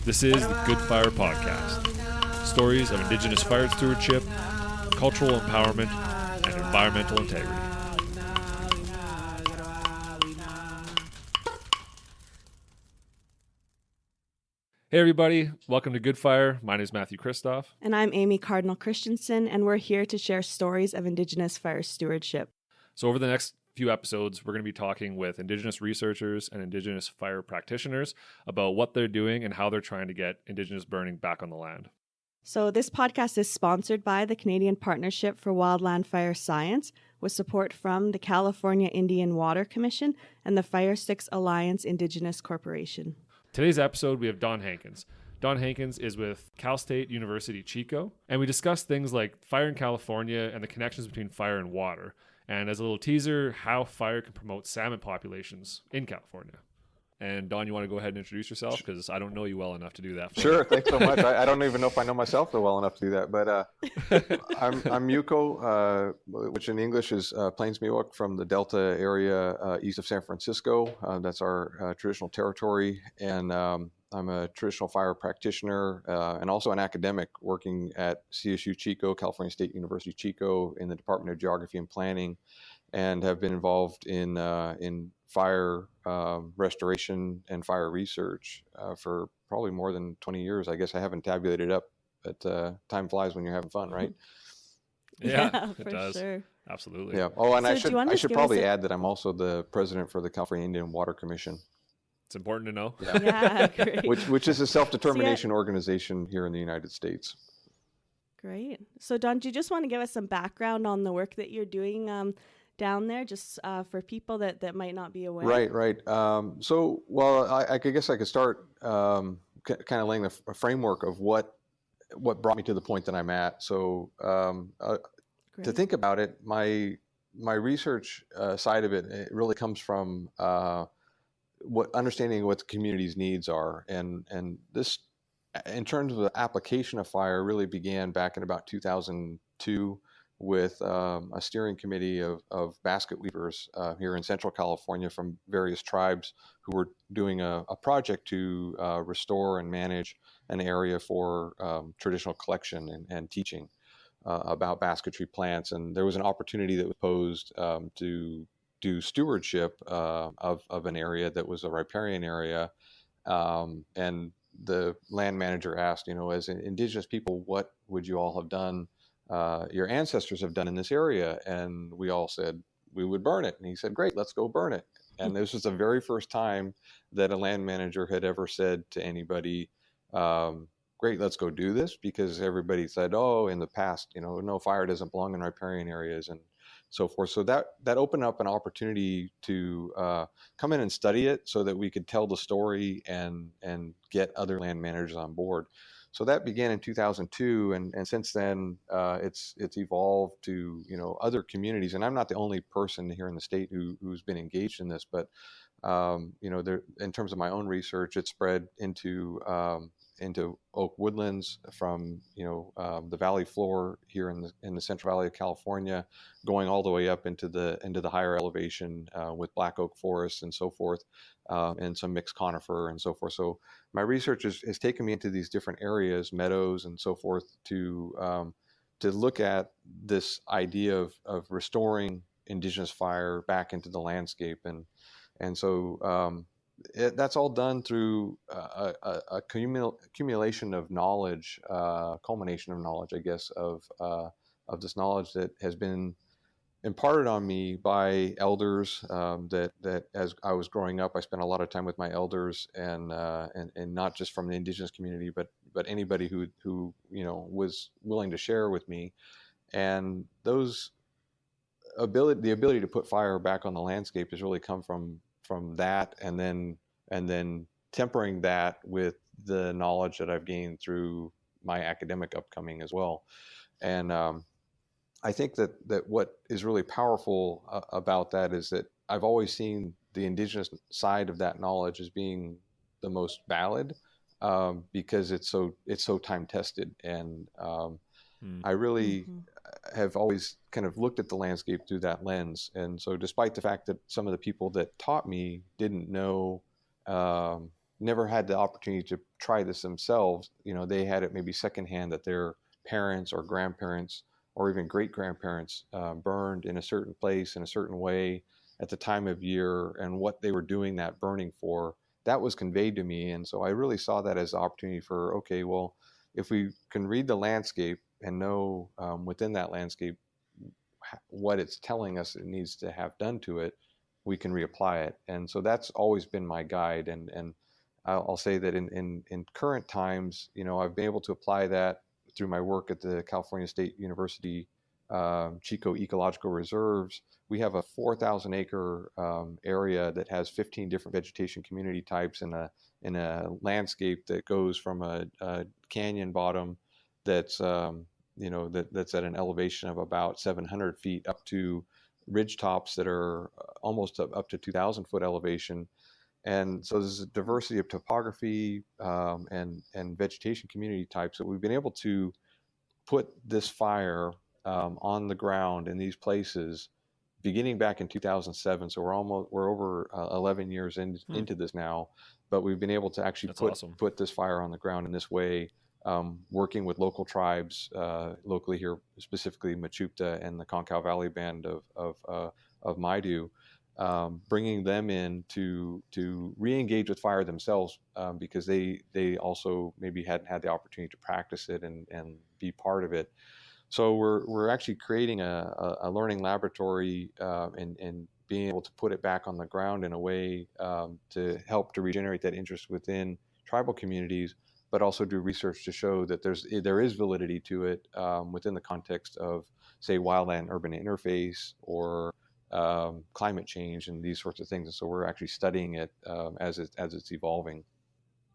This is the Good Fire Podcast. Stories of Indigenous fire stewardship, cultural empowerment, and environmental integrity. Hey everybody, welcome to Good Fire. My name is Matthew Kristoff. And I'm Amy Cardinal Christianson, and we're here to share stories of Indigenous fire stewardship. So over the next few episodes, we're going to be talking with Indigenous researchers and Indigenous fire practitioners about what they're doing and how they're trying to get Indigenous burning back on the land. So this podcast is sponsored by the Canadian Partnership for Wildland Fire Science, with support from the California Indian Water Commission and the Fire Sticks Alliance Indigenous Corporation. Today's episode, we have Don Hankins. Don Hankins is with Cal State University Chico, and we discuss things like fire in California and the connections between fire and water. And as a little teaser, how fire can promote salmon populations in California. And Don, you want to go ahead and introduce yourself? Because I don't know you well enough to do that. Sure, thanks so much. I don't even know if I know myself well enough to do that. But I'm Muko, which in English is Plains Miwok from the Delta area east of San Francisco. That's our traditional territory. And I'm a traditional fire practitioner and also an academic working at CSU Chico, California State University Chico, in the Department of Geography and Planning, and have been involved in fire restoration and fire research for probably more than 20 years. I guess I haven't tabulated up, but time flies when you're having fun, right? Yeah, it for does. Sure. Absolutely. Yeah. Oh, and So I should probably add that I'm also the president for the California Indian Water Commission. It's important to know. Yeah, great. Which is a self-determination organization here in the United States. Great. So Don, do you just want to give us some background on the work that you're doing down there, just for people that might not be aware? Right. So, I guess I could start kind of laying a framework of what brought me to the point that I'm at. So, to think about it, my research side of it really comes from understanding what the community's needs are, and this, in terms of the application of fire, really began back in about 2002 with a steering committee of basket weavers here in Central California from various tribes who were doing a project to restore and manage an area for traditional collection and teaching about basketry plants. And there was an opportunity that was posed to do stewardship of an area that was a riparian area. And the land manager asked, as Indigenous people, what would you all have done, your ancestors have done in this area? And we all said we would burn it. And he said, great, let's go burn it. And this was the very first time that a land manager had ever said to anybody, great, let's go do this, because everybody said, oh, in the past, no, fire doesn't belong in riparian areas and so forth. So that opened up an opportunity to come in and study it so that we could tell the story and get other land managers on board. So that began in 2002, and since then it's evolved to other communities. And I'm not the only person here in the state who's been engaged in this, but there, in terms of my own research, it spread into oak woodlands from the valley floor here in the Central Valley of California, going all the way up into the higher elevation with black oak forests and so forth, and some mixed conifer and so forth. So my research has taken me into these different areas, meadows and so forth, to look at this idea of restoring Indigenous fire back into the landscape, and so that's all done through a accumulation of knowledge, culmination of knowledge, I guess, of this knowledge that has been imparted on me by elders. That as I was growing up, I spent a lot of time with my elders, and not just from the Indigenous community, but anybody who was willing to share with me, and the ability to put fire back on the landscape has really come from that, and then tempering that with the knowledge that I've gained through my academic upcoming as well. And I think that what is really powerful about that is that I've always seen the Indigenous side of that knowledge as being the most valid, because it's so time tested, and I really have always kind of looked at the landscape through that lens. And so despite the fact that some of the people that taught me didn't know never had the opportunity to try this themselves. They had it maybe secondhand that their parents or grandparents or even great grandparents burned in a certain place in a certain way at the time of year, and what they were doing that burning for. That was conveyed to me, and so I really saw that as an opportunity for, okay, well, if we can read the landscape and know within that landscape what it's telling us it needs to have done to it, we can reapply it. And so that's always been my guide. And I'll say that in current times, I've been able to apply that through my work at the California State University Chico Ecological Reserves. We have a 4,000 acre area that has 15 different vegetation community types in a landscape that goes from a canyon bottom that's that's at an elevation of about 700 feet up to ridge tops that are almost up to 2,000 foot elevation. And so there's a diversity of topography and vegetation community types that we've been able to put this fire on the ground in these places beginning back in 2007. So we're over 11 years into this now, but we've been able to actually put this fire on the ground in this way. Working with local tribes locally here, specifically Mechoopda and the Concow Valley Band of Maidu, bringing them in to re-engage with fire themselves because they also maybe hadn't had the opportunity to practice it and be part of it. So we're actually creating a learning laboratory and being able to put it back on the ground in a way to help to regenerate that interest within tribal communities, but also do research to show that there is validity to it within the context of, say, wildland-urban interface or climate change and these sorts of things. And so we're actually studying it as it's evolving.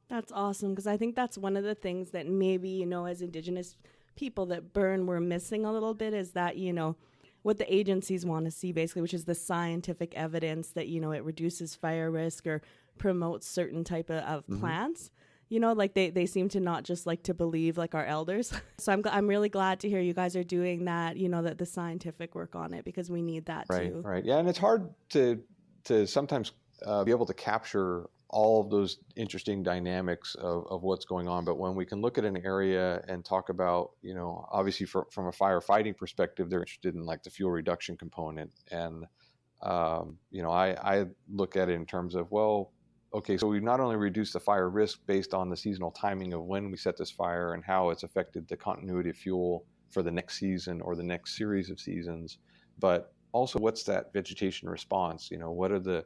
That's awesome, because I think that's one of the things that maybe, as Indigenous people that burn, we're missing a little bit, is that, what the agencies want to see, basically, which is the scientific evidence that, it reduces fire risk or promotes certain type of plants. Like they seem to not just like to believe like our elders. So I'm really glad to hear you guys are doing that, that the scientific work on it, because we need that too. Right. Yeah. And it's hard to sometimes be able to capture all of those interesting dynamics of what's going on. But when we can look at an area and talk about, obviously from a firefighting perspective, they're interested in like the fuel reduction component. And, I look at it in terms of, well, okay, so we've not only reduced the fire risk based on the seasonal timing of when we set this fire and how it's affected the continuity of fuel for the next season or the next series of seasons, but also what's that vegetation response? What are the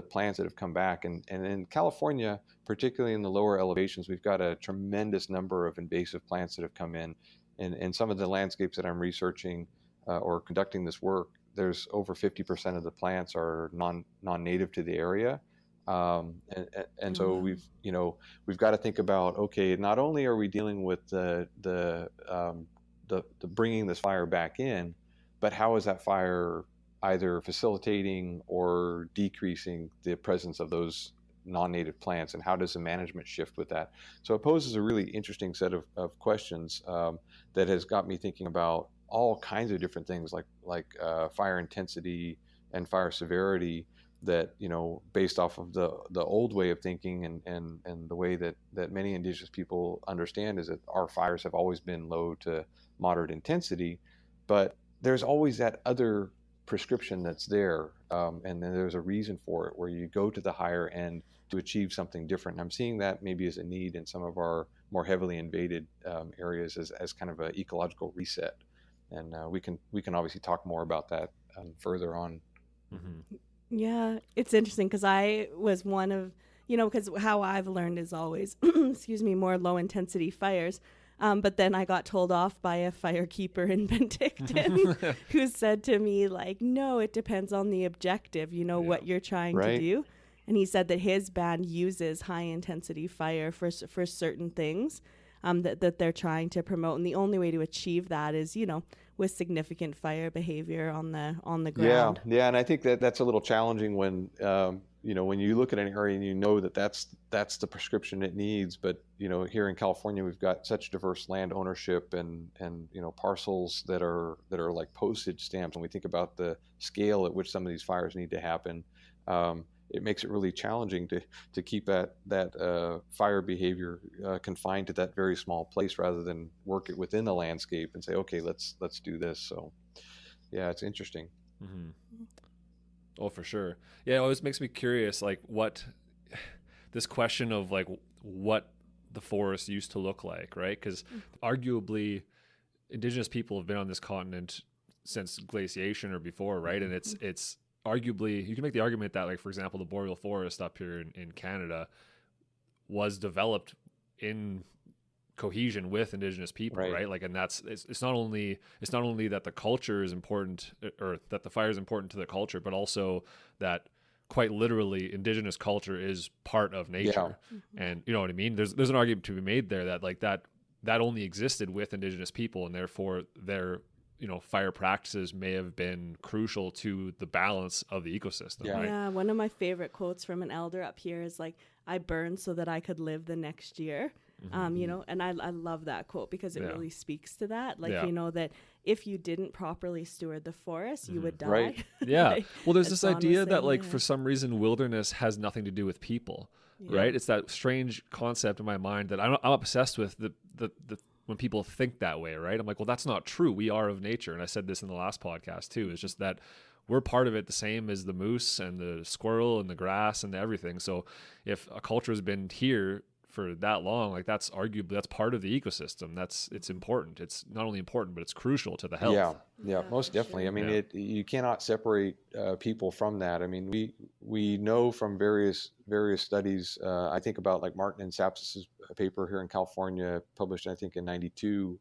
plants that have come back? And in California, particularly in the lower elevations, we've got a tremendous number of invasive plants that have come in. And some of the landscapes that I'm researching or conducting this work, there's over 50% of the plants are non-native to the area. And so we've got to think about, okay, not only are we dealing with the bringing this fire back in, but how is that fire either facilitating or decreasing the presence of those non-native plants, and how does the management shift with that? So it poses a really interesting set of questions that has got me thinking about all kinds of different things like fire intensity and fire severity, that based off of the old way of thinking and the way that many Indigenous people understand, is that our fires have always been low to moderate intensity, but there's always that other prescription that's there, and then there's a reason for it where you go to the higher end to achieve something different. And I'm seeing that maybe as a need in some of our more heavily invaded areas as kind of an ecological reset, and we can obviously talk more about that further on. Mm-hmm. Yeah, it's interesting because I was one of, because how I've learned is always, more low intensity fires. But then I got told off by a firekeeper in Penticton who said to me, like, no, it depends on the objective, what you're trying to do. And he said that his band uses high intensity fire for certain things that they're trying to promote. And the only way to achieve that is, with significant fire behavior on the ground. Yeah. And I think that's a little challenging when, when you look at an area and that's the prescription it needs. But, here in California, we've got such diverse land ownership and parcels that are like postage stamps. When we think about the scale at which some of these fires need to happen, it makes it really challenging to keep that fire behavior confined to that very small place, rather than work it within the landscape and say, okay, let's do this. So yeah, it's interesting. Mm-hmm. Oh, for sure. Yeah, it always makes me curious, like what this question of like what the forest used to look like, right? Because arguably, Indigenous people have been on this continent since glaciation or before, right? And it's arguably, you can make the argument that, like, for example, the boreal forest up here in Canada was developed in cohesion with Indigenous people, right? Like, and it's not only that the culture is important, or that the fire is important to the culture, but also that quite literally Indigenous culture is part of nature. And you know what I mean? There's an argument to be made there that like that only existed with Indigenous people, and therefore their fire practices may have been crucial to the balance of the ecosystem. Right? Yeah, one of my favorite quotes from an elder up here is like, "I burned so that I could live the next year." And I love that quote because it really speaks to that. Like, that if you didn't properly steward the forest, you would die. Right. Yeah. Like, well, there's this idea that like, yeah. for some reason, wilderness has nothing to do with people, right? It's that strange concept in my mind that I'm obsessed with, the when people think that way, right? I'm like, well, that's not true. We are of nature. And I said this in the last podcast too. It's just that we're part of it the same as the moose and the squirrel and the grass and everything. So if a culture has been here for that long, like that's part of the ecosystem. It's important. It's not only important, but it's crucial to the health. Yeah, most definitely. Sure. I mean, you cannot separate people from that. I mean, we know from various studies. I think about like Martin and Sapsis's paper here in California, published I think in '92,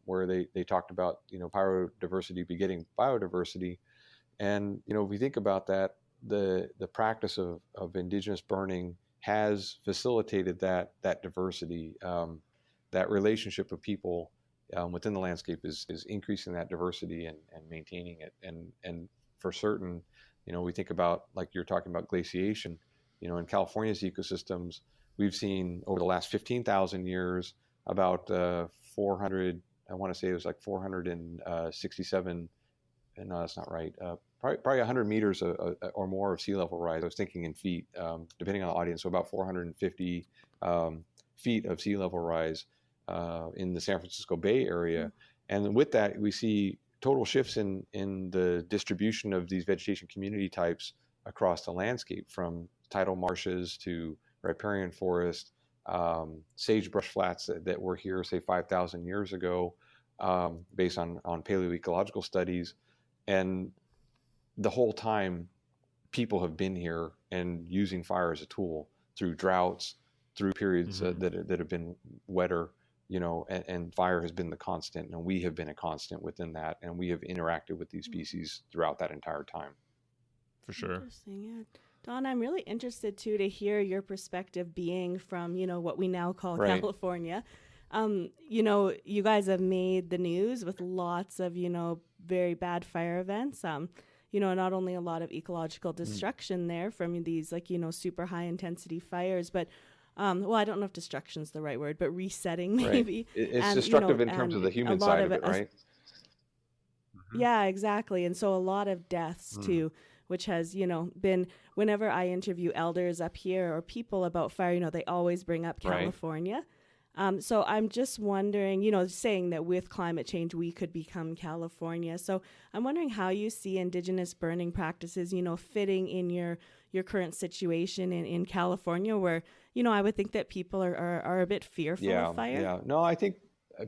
where they talked about biodiversity begetting biodiversity, and if we think about that, the practice of Indigenous burning has facilitated that diversity. That relationship of people within the landscape is increasing that diversity and maintaining it. And for certain, we think about, like you're talking about glaciation, in California's ecosystems, we've seen over the last 15,000 years about 400, I want to say it was like 467, no, that's not right. Probably 100 meters or more of sea level rise. I was thinking in feet, depending on the audience. So about 450 feet of sea level rise in the San Francisco Bay Area. And with that, we see total shifts in the distribution of these vegetation community types across the landscape, from tidal marshes to riparian forest, sagebrush flats that were here, say, 5,000 years ago, based on paleoecological studies. And the whole time, people have been here and using fire as a tool through droughts, through periods that have been wetter, and fire has been the constant, and we have been a constant within that, and we have interacted with these species throughout that entire time. For sure. Interesting, yeah. Don, I'm really interested too to hear your perspective, being from what we now call California. You guys have made the news with lots of very bad fire events. Not only a lot of ecological destruction there from these super high intensity fires, but I don't know if destruction's the right word, but resetting maybe. Right. It's destructive in terms of the human side of it, right? Yeah, exactly. And so a lot of deaths too, which has, been, whenever I interview elders up here or people about fire, they always bring up California. Right. So I'm just wondering, saying that with climate change, we could become California. So I'm wondering how you see Indigenous burning practices, fitting in your current situation in California, where, I would think that people are a bit fearful of fire. Yeah. No, I think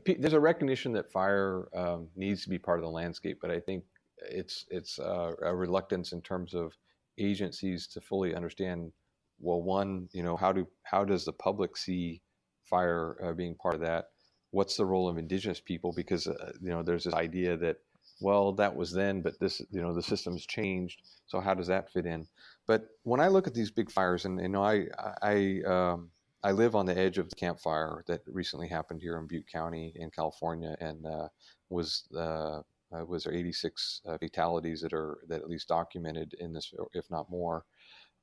there's a recognition that fire needs to be part of the landscape, but I think it's a reluctance in terms of agencies to fully understand, well, one, how does the public see fire being part of that? What's the role of Indigenous people? Because there's this idea that, well, that was then, but this, the system's changed. So how does that fit in? But when I look at these big fires, and I live on the edge of the Camp Fire that recently happened here in Butte County in California, and was there 86 fatalities that at least documented in this, if not more.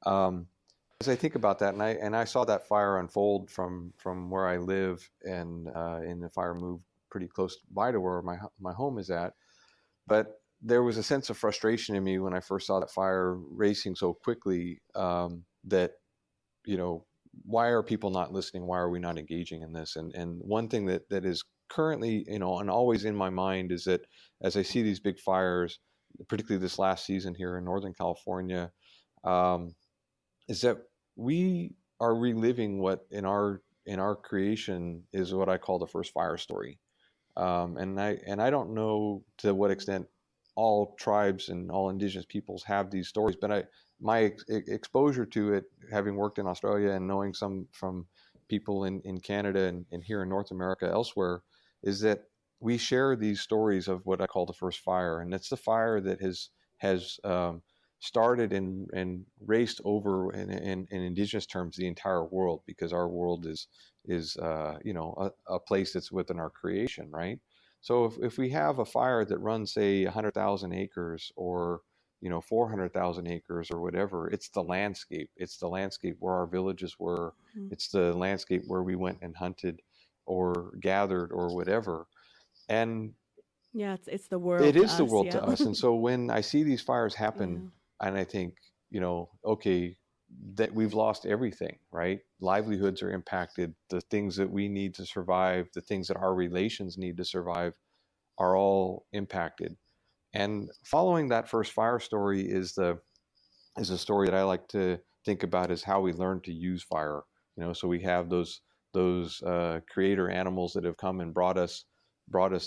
As I think about that, and I saw that fire unfold from where I live, and the fire moved pretty close by to where my home is at. But there was a sense of frustration in me when I first saw that fire racing so quickly, that, why are people not listening? Why are we not engaging in this? And one thing that is currently, and always in my mind is that as I see these big fires, particularly this last season here in Northern California, is that we are reliving what in our creation is what I call the first fire story. And I don't know to what extent all tribes and all Indigenous peoples have these stories, but my exposure to it, having worked in Australia and knowing some from people in Canada and here in North America elsewhere, is that we share these stories of what I call the first fire, and it's the fire that has started and raced over in Indigenous terms the entire world, because our world is a place that's within our creation, right? So if we have a fire that runs, say, 100,000 acres or 400,000 acres or whatever, it's the landscape. It's the landscape where our villages were. Mm-hmm. It's the landscape where we went and hunted or gathered or whatever. And yeah, it's the world. It is the world to us. And so when I see these fires happen, and I think, okay, that we've lost everything, right? Livelihoods are impacted. The things that we need to survive, the things that our relations need to survive are all impacted. And following that first fire story is a story that I like to think about as how we learn to use fire. So we have those creator animals that have come and brought us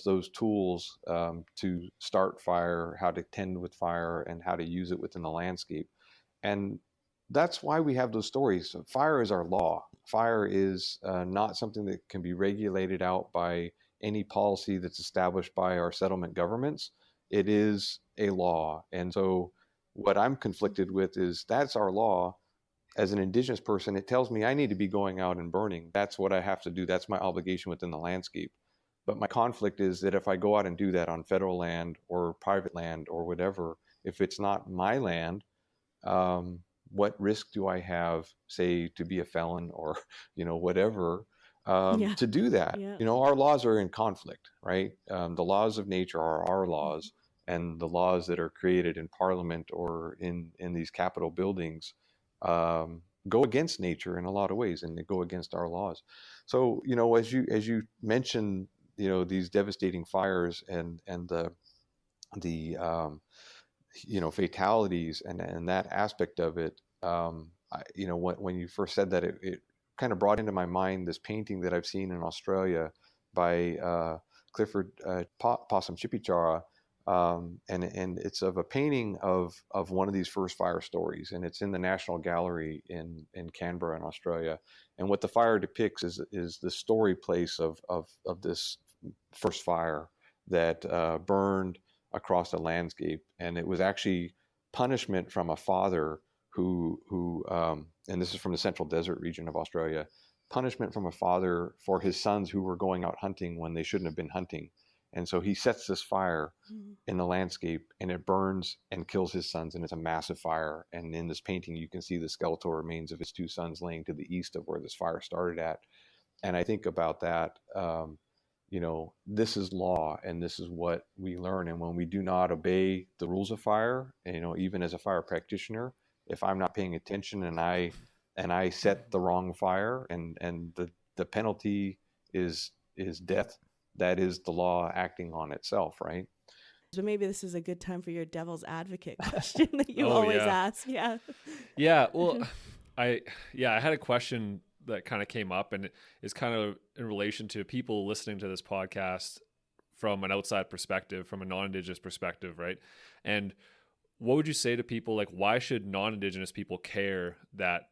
those tools to start fire, how to tend with fire, and how to use it within the landscape. And that's why we have those stories. Fire is our law. Fire is not something that can be regulated out by any policy that's established by our settlement governments. It is a law. And so what I'm conflicted with is that's our law. As an Indigenous person, it tells me I need to be going out and burning. That's what I have to do. That's my obligation within the landscape. But my conflict is that if I go out and do that on federal land or private land or whatever, if it's not my land, what risk do I have, say, to be a felon or, whatever, to do that? Yeah. Our laws are in conflict, right? The laws of nature are our laws, and the laws that are created in Parliament or in these Capitol buildings go against nature in a lot of ways, and they go against our laws. So, as you mentioned, these devastating fires and the fatalities and that aspect of it, when you first said that, it kind of brought into my mind this painting that I've seen in Australia by Clifford Possum Chipichara, and it's of a painting of one of these first fire stories, and it's in the National Gallery in Canberra in Australia. And what the fire depicts is the story place of this first fire that burned across the landscape, and it was actually punishment from a father who and this is from the Central Desert region of Australia, punishment from a father for his sons who were going out hunting when they shouldn't have been hunting. And so he sets this fire in the landscape, and it burns and kills his sons, and it's a massive fire. And in this painting, you can see the skeletal remains of his two sons laying to the east of where this fire started at. And I think about that, this is law, and this is what we learn. And when we do not obey the rules of fire, and, even as a fire practitioner, if I'm not paying attention and I set the wrong fire, and the penalty is death, that is the law acting on itself, right? So maybe this is a good time for your devil's advocate question that you always ask. Yeah. Yeah. Well, I had a question that kind of came up, and it's kind of in relation to people listening to this podcast from an outside perspective, from a non-Indigenous perspective, right? And what would you say to people, like, why should non-Indigenous people care that,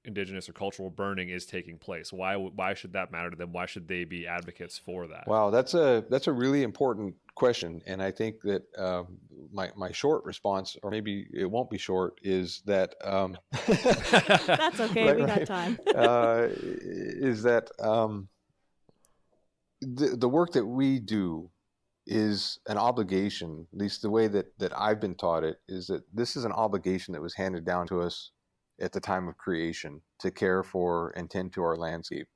Indigenous or cultural burning is taking place? Why should that matter to them? Why should they be advocates for that? Wow, that's a really important question, and I think that my short response, or maybe it won't be short, is that that's okay. We got time. Is that the work that we do is an obligation. At least the way that I've been taught it is that this is an obligation that was handed down to us at the time of creation to care for and tend to our landscape.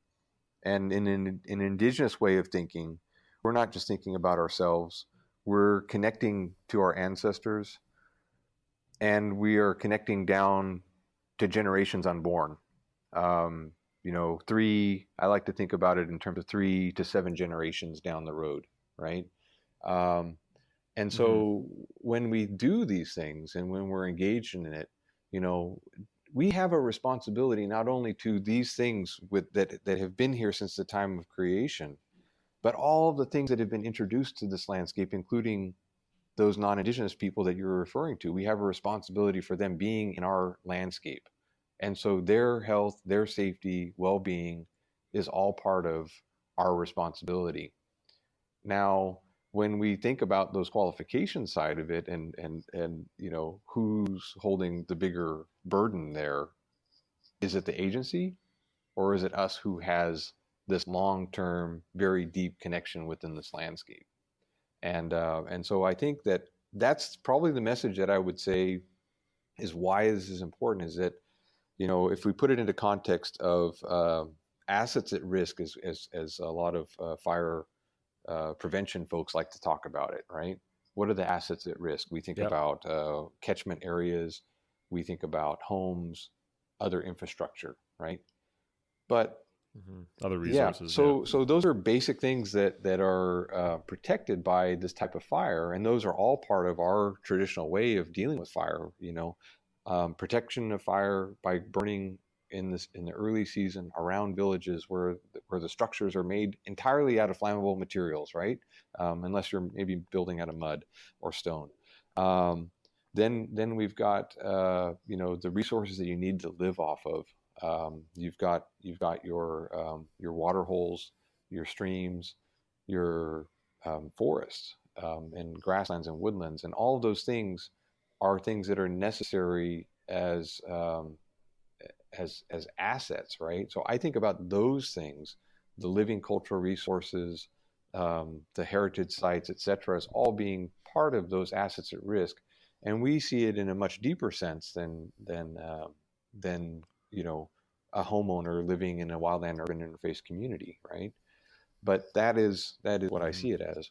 And in an Indigenous way of thinking, we're not just thinking about ourselves. we're connecting to our ancestors, and we are connecting down to generations unborn. I like to think about it in terms of 3 to 7 generations down the road, right? And so when we do these things and when we're engaged in it, we have a responsibility not only to these things that have been here since the time of creation, but all of the things that have been introduced to this landscape, including those non-Indigenous people that you're referring to. We have a responsibility for them being in our landscape. And so their health, their safety, well-being is all part of our responsibility. Now, when we think about those qualification side of it and who's holding the bigger burden there, is it the agency or is it us who has this long-term, very deep connection within this landscape? And so I think that's probably the message that I would say is why this is important, is that, if we put it into context of assets at risk, as a lot of fire prevention folks like to talk about it, right? What are the assets at risk? We think about catchment areas, we think about homes, other infrastructure, right? But other resources. So those are basic things that are protected by this type of fire, and those are all part of our traditional way of dealing with fire. Protection of fire by burning in the early season around villages where the structures are made entirely out of flammable materials, right? Unless you're maybe building out of mud or stone. Then we've got the resources that you need to live off of. You've got your water holes, your streams, your forests, and grasslands and woodlands, and all of those things are things that are necessary as assets, right? So I think about those things, the living cultural resources, the heritage sites, et cetera, as all being part of those assets at risk, and we see it in a much deeper sense than a homeowner living in a wildland urban interface community, right? But that is what I see it as.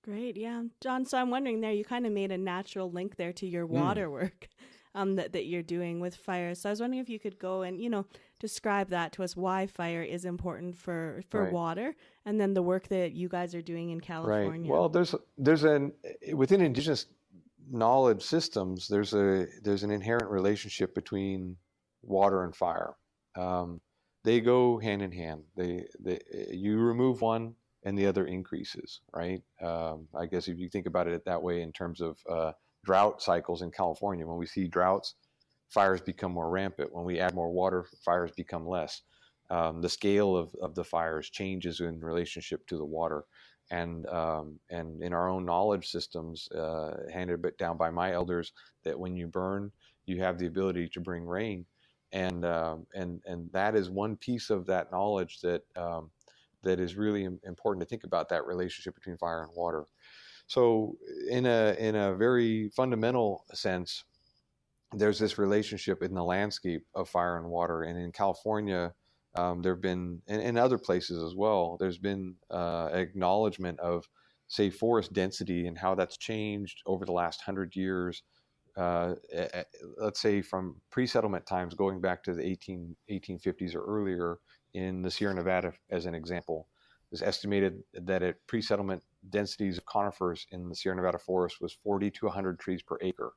Great, yeah. John, so I'm wondering there, you kind of made a natural link there to your water work that you're doing with fire. So I was wondering if you could go and, describe that to us, why fire is important for Right. water, and then the work that you guys are doing in California. Right. Well, within Indigenous knowledge systems, there's an inherent relationship between water and fire. They go hand in hand. You remove one and the other increases, right? I guess if you think about it that way in terms of drought cycles in California, when we see droughts, fires become more rampant. When we add more water, fires become less. The scale of the fires changes in relationship to the water. And in our own knowledge systems, handed down by my elders, that when you burn, you have the ability to bring rain. And that is one piece of that knowledge that is really important to think about, that relationship between fire and water. So in a very fundamental sense, there's this relationship in the landscape of fire and water. And in California, there have been, and in other places as well, there's been acknowledgement of, say, forest density and how that's changed over the last 100 years. Let's say from pre-settlement times going back to the 1850s or earlier in the Sierra Nevada, as an example. It's estimated that at pre-settlement densities of conifers in the Sierra Nevada forest was 40 to 100 trees per acre.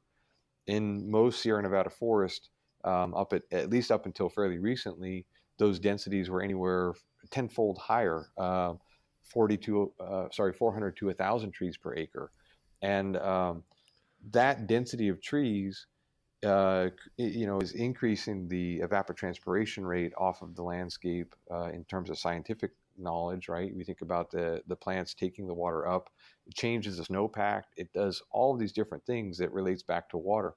In most Sierra Nevada forest, at least up until fairly recently, those densities were anywhere tenfold higher, 400 to 1,000 trees per acre. And that density of trees, is increasing the evapotranspiration rate off of the landscape in terms of scientific knowledge, right? We think about the plants taking the water up. It changes the snowpack. It does all of these different things that relates back to water.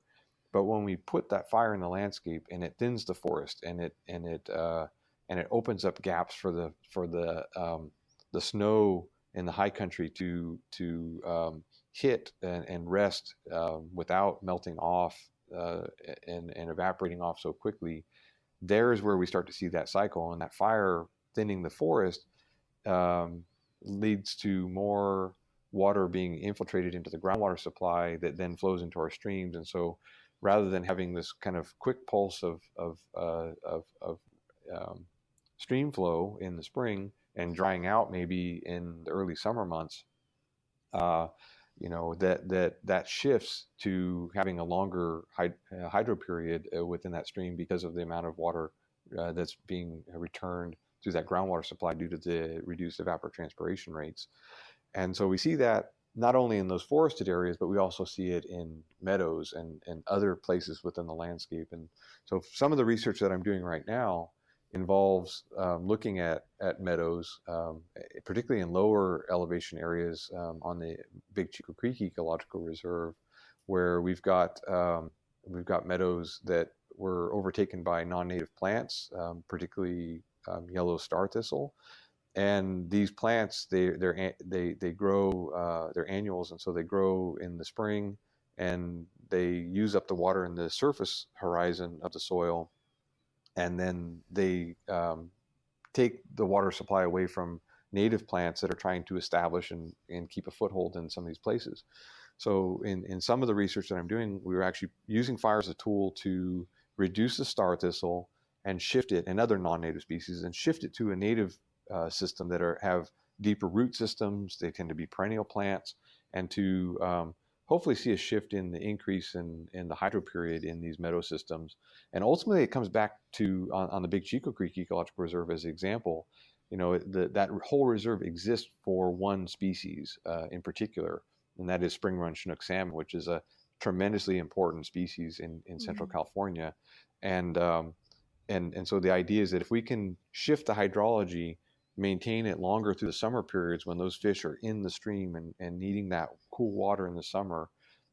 But when we put that fire in the landscape and it thins the forest and it opens up gaps for the snow in the high country to hit and rest without melting off and evaporating off so quickly, there is where we start to see that cycle. And that fire thinning the forest leads to more water being infiltrated into the groundwater supply that then flows into our streams. And so rather than having this kind of quick pulse of stream flow in the spring and drying out maybe in the early summer months, that shifts to having a longer hydro period within that stream because of the amount of water that's being returned through that groundwater supply due to the reduced evapotranspiration rates. And so we see that not only in those forested areas, but we also see it in meadows and other places within the landscape. And so some of the research that I'm doing right now involves looking at meadows, particularly in lower elevation areas on the Big Chico Creek Ecological Reserve, where we've got meadows that were overtaken by non-native plants, particularly yellow star thistle. And these plants, they grow, they're annuals, and so they grow in the spring, and they use up the water in the surface horizon of the soil, and then they take the water supply away from native plants that are trying to establish and keep a foothold in some of these places. So in some of the research that I'm doing, we were actually using fire as a tool to reduce the star thistle and shift it, and other non-native species, and shift it to a native system that have deeper root systems. They tend to be perennial plants, and to hopefully see a shift in the increase in the hydro period in these meadow systems. And ultimately it comes back to on the Big Chico Creek Ecological Reserve as an example. That whole reserve exists for one species in particular, and that is spring run Chinook salmon, which is a tremendously important species in Central California. And so the idea is that if we can shift the hydrology, maintain it longer through the summer periods when those fish are in the stream and needing that cool water in the summer,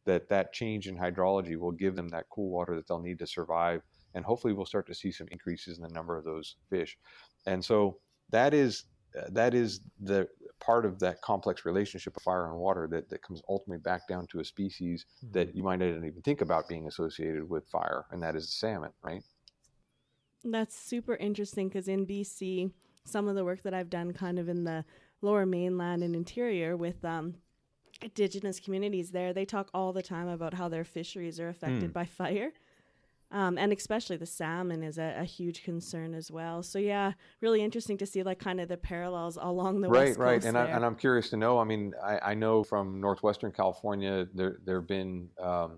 that change in hydrology will give them that cool water that they'll need to survive. And hopefully we'll start to see some increases in the number of those fish. And so that is the part of that complex relationship of fire and water that comes ultimately back down to a species that you might not even think about being associated with fire, and that is the salmon, right? That's super interesting, because in BC, some of the work that I've done kind of in the lower mainland and interior with Indigenous communities there, they talk all the time about how their fisheries are affected by fire. And especially the salmon is a huge concern as well. So yeah, really interesting to see like kind of the parallels along the West Coast. Right. And I'm curious to know. I mean, I know from northwestern California there have been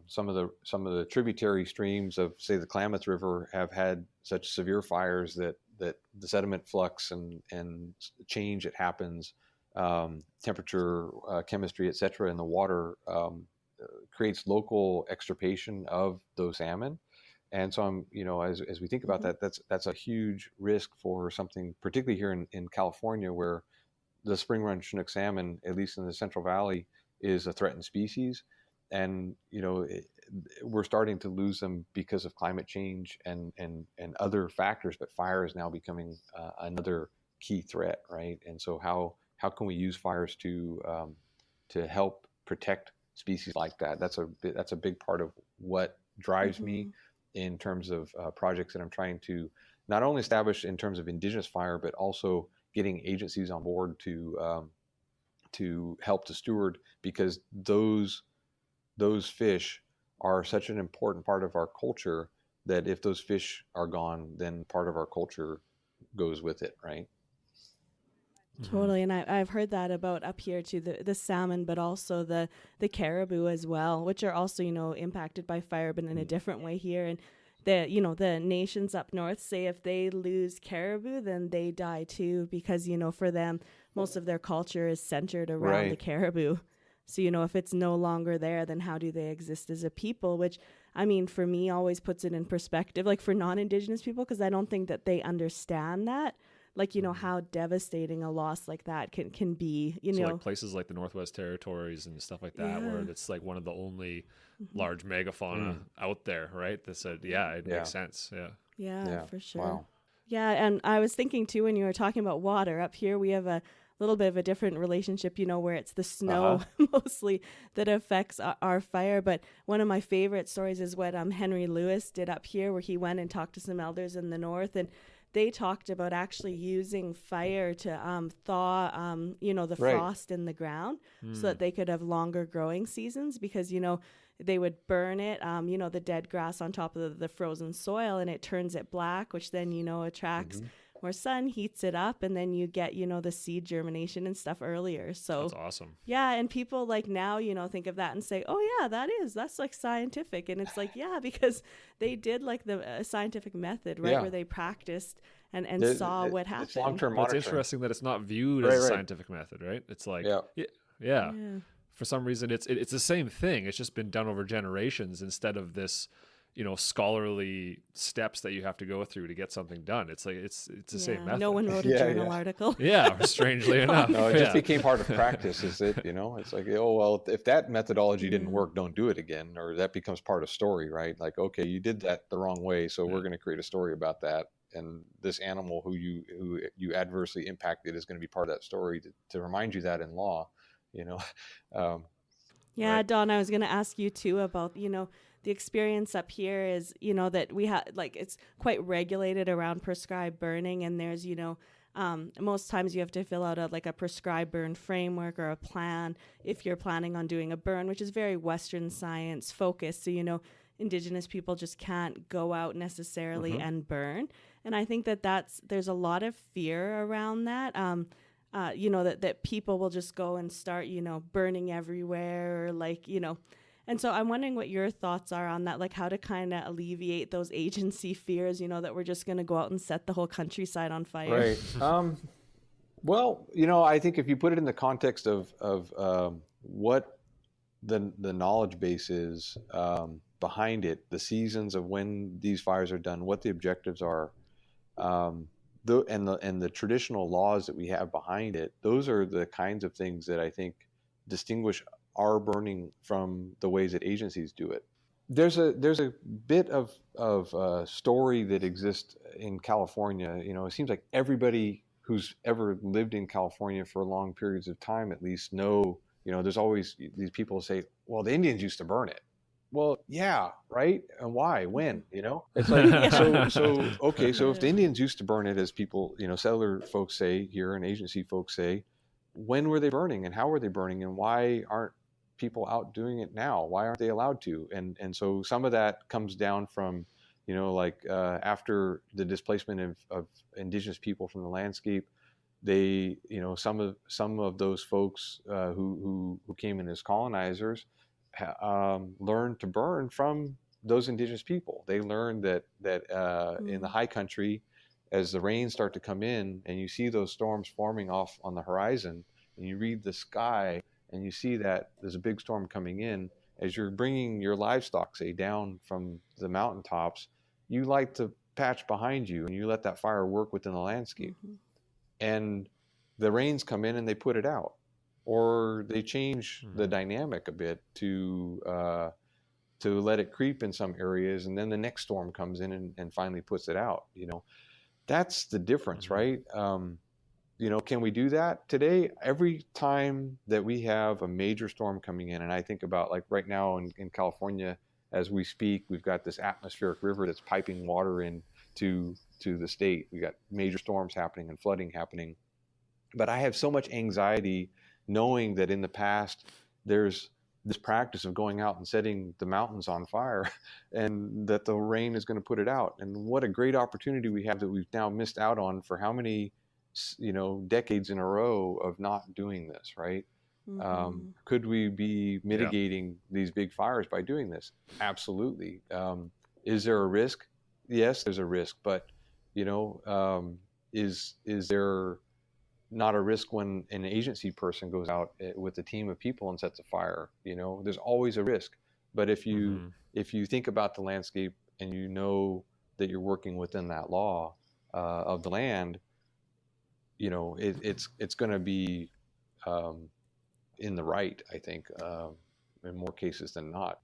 some of the tributary streams of, say, the Klamath River have had such severe fires that the sediment flux and change that happens, temperature, chemistry, et cetera, in the water creates local extirpation of those salmon. And so as we think about that, that's a huge risk for something, particularly here in California, where the spring run Chinook salmon, at least in the Central Valley, is a threatened species. And, we're starting to lose them because of climate change and other factors, but fire is now becoming another key threat, right? And so how can we use fires to help protect species like that? That's a big part of what drives me in terms of projects that I'm trying to not only establish in terms of Indigenous fire, but also getting agencies on board to help to steward, because those fish are such an important part of our culture that if those fish are gone, then part of our culture goes with it, right? Totally. And I've heard that about up here too, the salmon, but also the caribou as well, which are also, impacted by fire, but in a different way here. And the nations up north say if they lose caribou, then they die too, because, for them, most of their culture is centered around the caribou. So, if it's no longer there, then how do they exist as a people? Which, I mean, for me, always puts it in perspective, like for non-Indigenous people, because I don't think that they understand that. Like, how devastating a loss like that can be, So like places like the Northwest Territories and stuff like that, where it's like one of the only large megafauna out there, right? That said, it makes sense. Yeah, for sure. Wow. Yeah, and I was thinking too, when you were talking about water, up here we have a little bit of a different relationship, where it's the snow mostly that affects our fire. But one of my favorite stories is what Henry Lewis did up here, where he went and talked to some elders in the north, and they talked about actually using fire to thaw, the Right. frost in the ground so that they could have longer growing seasons because, they would burn it, the dead grass on top of the frozen soil, and it turns it black, which then, attracts more sun, heats it up, and then you get, the seed germination and stuff earlier. So That's awesome. yeah, and people like now, think of that and say, oh yeah, that's like scientific. And it's like, yeah, because they did like the scientific method, right? Yeah. Where they practiced and saw what It's happened. long-term Well, it's monitoring. interesting that it's not viewed Right, as a right. scientific method, right? It's like, Yeah. yeah. For some reason, it's the same thing. It's just been done over generations instead of this, scholarly steps that you have to go through to get something done. It's like it's the same method. No one wrote a Yeah, journal yeah. article. Yeah, strangely enough. No, it just Yeah. became part of practice. Is it? It's like, oh well, if that methodology didn't work, don't do it again, or that becomes part of story, right? Like, okay, you did that the wrong way, so we're going to create a story about that, and this animal who you adversely impacted is going to be part of that story to remind you that in law, Yeah, Right. Don, I was going to ask you too about, the experience up here is, that we have, like, it's quite regulated around prescribed burning. And there's, most times you have to fill out a prescribed burn framework or a plan if you're planning on doing a burn, which is very Western science focused. So, Indigenous people just can't go out necessarily and burn. And I think there's a lot of fear around that. That people will just go and start, burning everywhere or and so I'm wondering what your thoughts are on that, like how to kind of alleviate those agency fears, that we're just going to go out and set the whole countryside on fire. Right. Well, I think if you put it in the context of what the knowledge base is behind it, the seasons of when these fires are done, what the objectives are, and the traditional laws that we have behind it, those are the kinds of things that I think distinguish our burning from the ways that agencies do it. There's a bit of story that exists in California. It seems like everybody who's ever lived in California for long periods of time at least there's always these people say, well, the Indians used to burn it. Well, yeah, right? And why? When? It's like, okay, so if the Indians used to burn it, as people, settler folks say here and agency folks say, when were they burning and how were they burning and why aren't people out doing it now? Why aren't they allowed to? And so some of that comes down from, after the displacement of Indigenous people from the landscape, they, some of those folks who came in as colonizers learned to burn from those Indigenous people. They learned that in the high country, as the rains start to come in and you see those storms forming off on the horizon and you read the sky and you see that there's a big storm coming in, as you're bringing your livestock, say, down from the mountaintops, you light the patch behind you and you let that fire work within the landscape. And the rains come in and they put it out, or they change the dynamic a bit to let it creep in some areas, and then the next storm comes in and finally puts it out. That's the difference, right? Can we do that today? Every time that we have a major storm coming in, and I think about like right now in California, as we speak, we've got this atmospheric river that's piping water in to the state. We got major storms happening and flooding happening. But I have so much anxiety knowing that in the past there's this practice of going out and setting the mountains on fire and that the rain is going to put it out. And what a great opportunity we have that we've now missed out on for how many decades in a row of not doing this, right? Could we be mitigating these big fires by doing this? Absolutely. Is there a risk? Yes, there's a risk, but is there not a risk when an agency person goes out with a team of people and sets a fire? There's always a risk. But if you think about the landscape and you know that you're working within that law of the land, it's going to be in the right, I think, in more cases than not.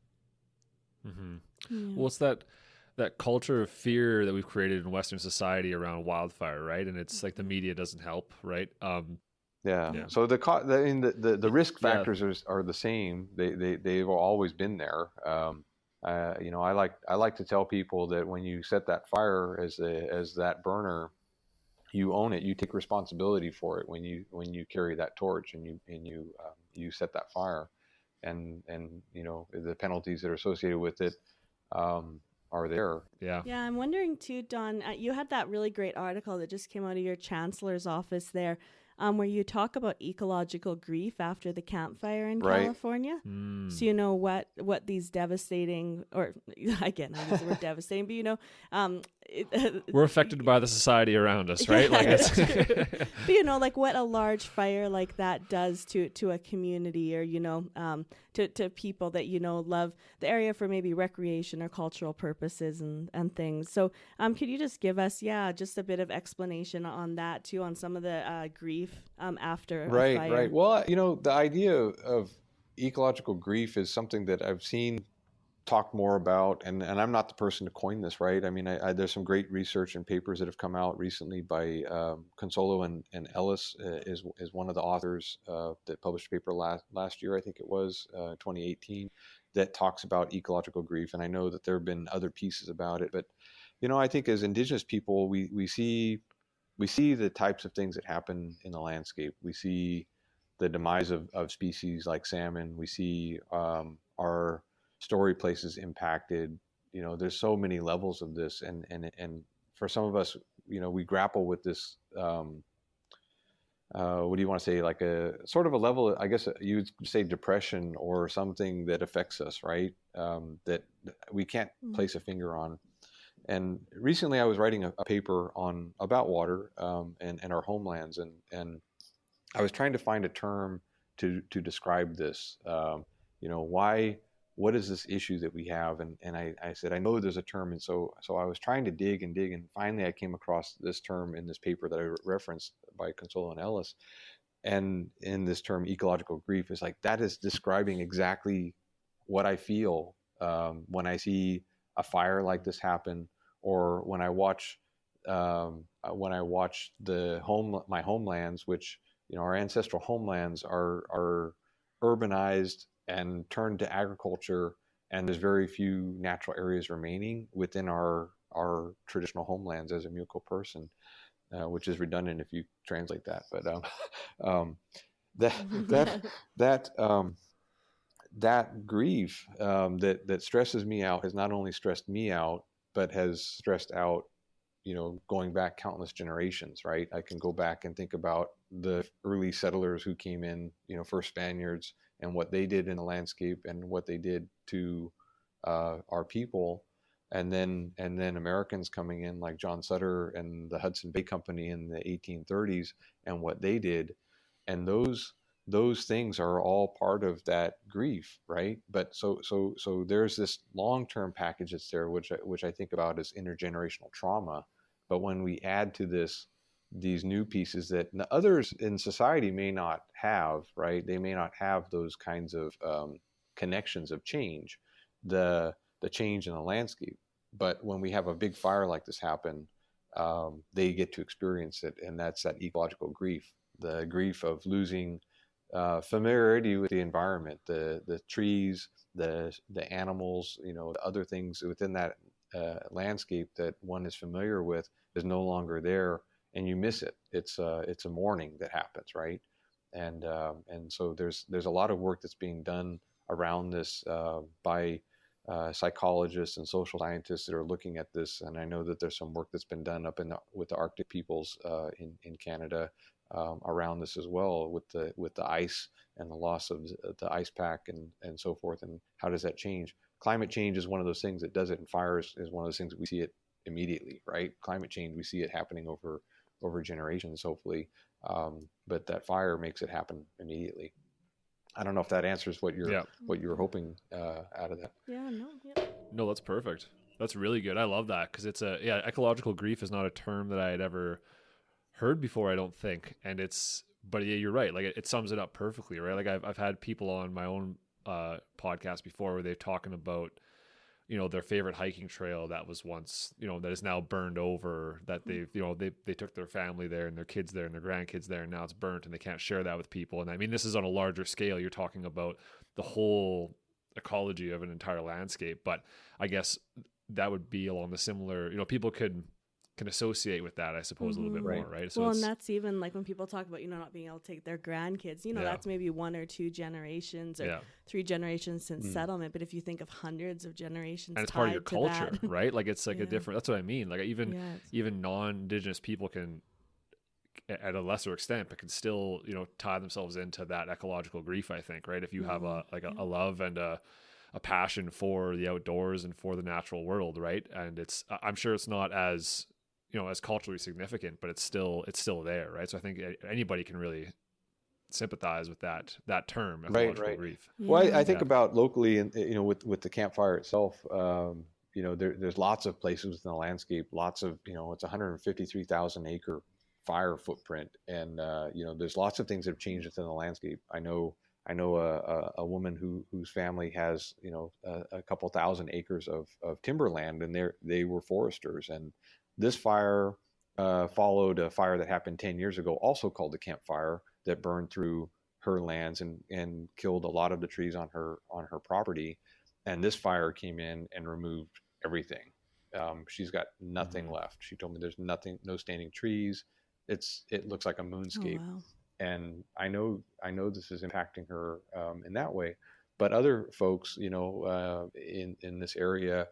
Well, it's that culture of fear that we've created in Western society around wildfire, right? And it's like the media doesn't help, right? So the risk factors are the same. They've always been there. I like to tell people that when you set that fire as that burner, you own it. You take responsibility for it when you carry that torch and you set that fire, and the penalties that are associated with it are there. Yeah. Yeah, I'm wondering too, Don, you had that really great article that just came out of your chancellor's office there, where you talk about ecological grief after the campfire in Right. California. So what these devastating, or again, I use the word devastating, but we're affected by the society around us, right? Yeah, like it's but like what a large fire like that does to a community, or to people that love the area for maybe recreation or cultural purposes and things. So could you just give us just a bit of explanation on that too, on some of the grief after a fire? Right. Well, the idea of ecological grief is something that I've seen talked more about, and I'm not the person to coin this, right? I mean, there's some great research and papers that have come out recently by Consolo and Ellis is one of the authors that published a paper last year, I think it was 2018, that talks about ecological grief. And I know that there have been other pieces about it, but I think as Indigenous people, we see the types of things that happen in the landscape. We see the demise of species like salmon. We see our story places impacted. There's so many levels of this, and for some of us, we grapple with this. What do you want to say? Like a sort of a level, I guess you'd say depression or something that affects us, right? That we can't place a finger on. And recently, I was writing a paper about water and our homelands, and I was trying to find a term to describe this. What is this issue that we have? And I said, I know there's a term. And so I was trying to dig, and finally I came across this term in this paper that I referenced by Consolo and Ellis. And in this term, ecological grief, is like, that is describing exactly what I feel when I see a fire like this happen, or when I watch my homelands, which, our ancestral homelands are urbanized and turned to agriculture, and there's very few natural areas remaining within our traditional homelands as a Muko person, which is redundant if you translate that. But that grief that stresses me out has not only stressed me out, but has stressed out, going back countless generations, right? I can go back and think about the early settlers who came in, first Spaniards, and what they did in the landscape and what they did to our people. And then Americans coming in like John Sutter and the Hudson Bay Company in the 1830s and what they did. And those things are all part of that grief, right? But so there's this long-term package that's there, which I think about as intergenerational trauma. But when we add to this these new pieces that the others in society may not have, right? They may not have those kinds of connections of change, the change in the landscape. But when we have a big fire like this happen, they get to experience it, and that's that ecological grief, the grief of losing familiarity with the environment, the trees, the animals, the other things within that landscape that one is familiar with is no longer there, and you miss it. It's a mourning that happens, right? And so there's a lot of work that's being done around this by psychologists and social scientists that are looking at this. And I know that there's some work that's been done up with the Arctic peoples in Canada around this as well, with the ice and the loss of the ice pack and so forth. And how does that change? Climate change is one of those things that does it, and fires is one of those things that we see it immediately, right? Climate change, we see it happening over generations, hopefully. But that fire makes it happen immediately. I don't know if that answers what you're hoping out of that. No, that's perfect. That's really good. I love that, because it's ecological grief is not a term that I had ever heard before, I don't think. And but yeah, you're right. Like it sums it up perfectly, right? Like I've had people on my own podcast before where they're talking about, their favorite hiking trail that was once, that is now burned over, that they took their family there and their kids there and their grandkids there, and now it's burnt and they can't share that with people. And I mean, this is on a larger scale. You're talking about the whole ecology of an entire landscape, but I guess that would be along the similar, people could can associate with that, I suppose, a little bit Right. more, right? So Well, and that's even like when people talk about, not being able to take their grandkids, that's maybe 1 or 2 generations or 3 generations since settlement. But if you think of hundreds of generations, and it's part of your culture, that, right? Like it's like a different, that's what I mean. Like even non-Indigenous people can, at a lesser extent, but can still, tie themselves into that ecological grief, I think, right? If you have a love and a passion for the outdoors and for the natural world, right? And I'm sure it's not as, as culturally significant, but it's still there, right? So I think anybody can really sympathize with that term, ecological grief. Yeah. Well, I think about locally, and with the campfire itself, there's lots of places within the landscape, lots of, it's 153,000 acre fire footprint, and there's lots of things that have changed within the landscape. I know a woman whose family has a couple thousand acres of timberland, and they were foresters, and this fire followed a fire that happened 10 years ago, also called the Camp Fire, that burned through her lands and killed a lot of the trees on her property. And this fire came in and removed everything. She's got nothing left. She told me there's nothing, no standing trees. It looks like a moonscape. Oh, wow. And I know this is impacting her in that way. But other folks, in this area,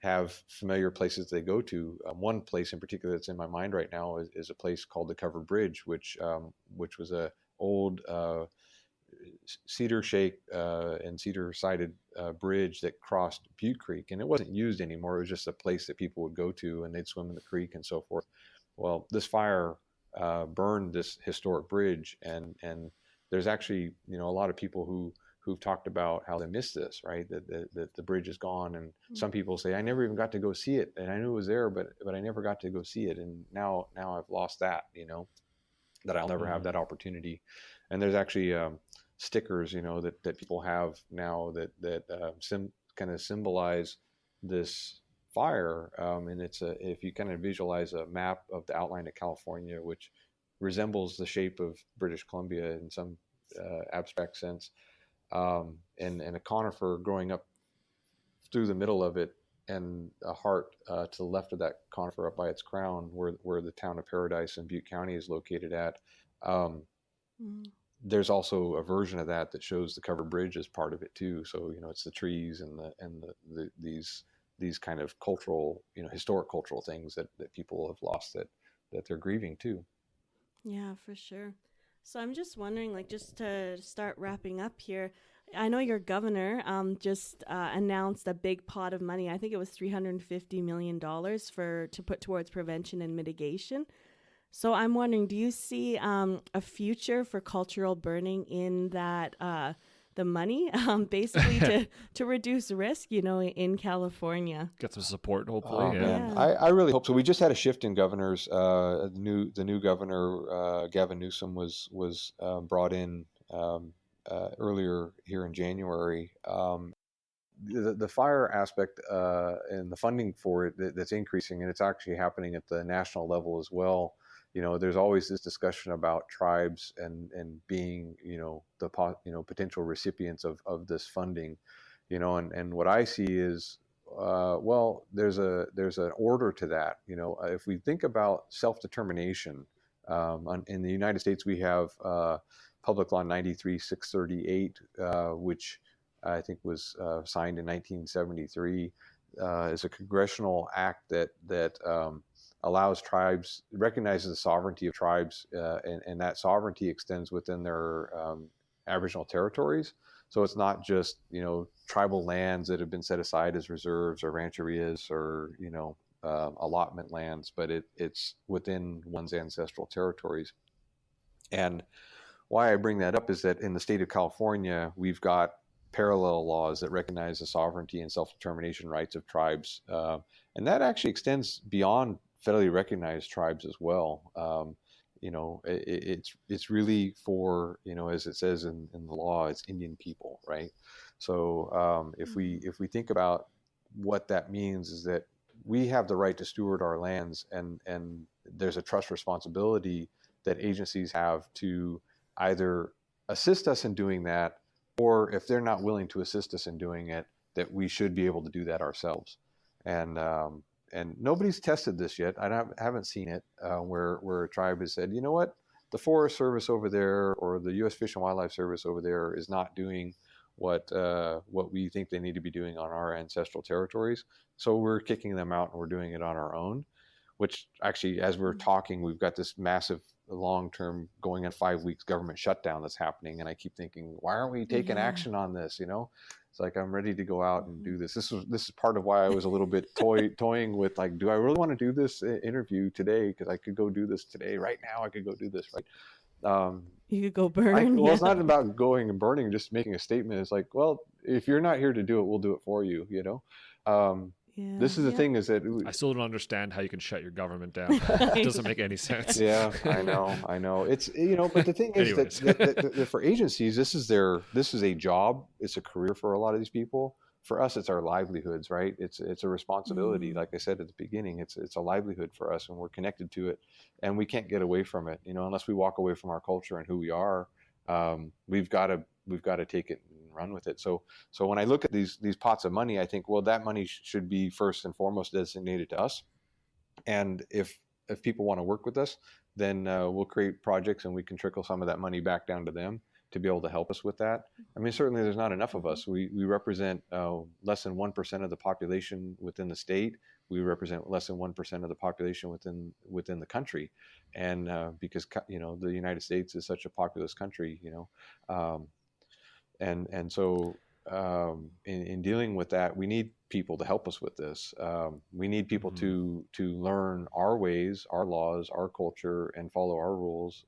have familiar places they go to. One place in particular that's in my mind right now is a place called the Covered Bridge, which was a old cedar shake and cedar sided bridge that crossed Butte Creek, and it wasn't used anymore. It was just a place that people would go to, and they'd swim in the creek and so forth. Well, this fire burned this historic bridge, and there's actually a lot of people who've talked about how they missed this, right? That the bridge is gone, and some people say, I never even got to go see it, and I knew it was there, but I never got to go see it, and now I've lost that, that I'll never have that opportunity. And there's actually stickers, that people have now that kind of symbolize this fire, and if you kind of visualize a map of the outline of California, which resembles the shape of British Columbia in some abstract sense, and a conifer growing up through the middle of it, and a heart to the left of that conifer up by its crown, where the town of Paradise in Butte County is located at. There's also a version of that shows the Covered Bridge as part of it too. So it's the trees and these kind of cultural, historic cultural things that people have lost that they're grieving too. Yeah, for sure. So I'm just wondering, like, just to start wrapping up here, I know your governor just announced a big pot of money. I think it was $350 million to put towards prevention and mitigation. So I'm wondering, do you see a future for cultural burning in that the money, basically to reduce risk, in California? Get some support, hopefully. Oh, man. I really hope so. We just had a shift in governors. The new governor, Gavin Newsom, was brought in earlier here in January. The fire aspect and the funding for it that's increasing, and it's actually happening at the national level as well. There's always this discussion about tribes and being, the potential recipients of this funding, and what I see is, there's an order to that. If we think about self-determination, in the United States, we have Public Law 93-638, which I think was signed in 1973, is a congressional act that allows tribes, recognizes the sovereignty of tribes, and that sovereignty extends within their Aboriginal territories. So it's not just, tribal lands that have been set aside as reserves or rancherias or, allotment lands, but it's within one's ancestral territories. And why I bring that up is that in the state of California, we've got parallel laws that recognize the sovereignty and self-determination rights of tribes. And that actually extends beyond federally recognized tribes as well. It's really for, as it says in the law, it's Indian people, right? So if we think about what that means, is that we have the right to steward our lands, and there's a trust responsibility that agencies have to either assist us in doing that, or if they're not willing to assist us in doing it, that we should be able to do that ourselves. And and nobody's tested this yet. Haven't seen it where a tribe has said, you know what, the Forest Service over there or the U.S. Fish and Wildlife Service over there is not doing what we think they need to be doing on our ancestral territories. So we're kicking them out and we're doing it on our own. Which actually, as we're talking, we've got this massive long-term going on 5 weeks government shutdown that's happening. And I keep thinking, why aren't we taking action on this? It's like, I'm ready to go out and do this. This is part of why I was a little bit toying with, like, do I really want to do this interview today? Because I could go do this today. Right now, I could go do this. Right. You could go burn. It's not about going and burning, just making a statement. It's like, well, if you're not here to do it, we'll do it for you, This is the thing is that I still don't understand how you can shut your government down. It doesn't make any sense. Yeah, I know. It's, but the thing is that for agencies, this is a job. It's a career for a lot of these people. For us, it's our livelihoods, right? It's a responsibility. Like I said at the beginning, it's a livelihood for us, and we're connected to it, and we can't get away from it. Unless we walk away from our culture and who we are, we've got to take it and run with it. So when I look at these pots of money, I think, well, that money should be first and foremost designated to us. And if people want to work with us, then we'll create projects and we can trickle some of that money back down to them to be able to help us with that. I mean, certainly there's not enough of us. We represent less than 1% of the population within the state. We represent less than 1% of the population within the country. And because, the United States is such a populous country, and so in dealing with that, we need people to help us with this. We need people to learn our ways, our laws, our culture, and follow our rules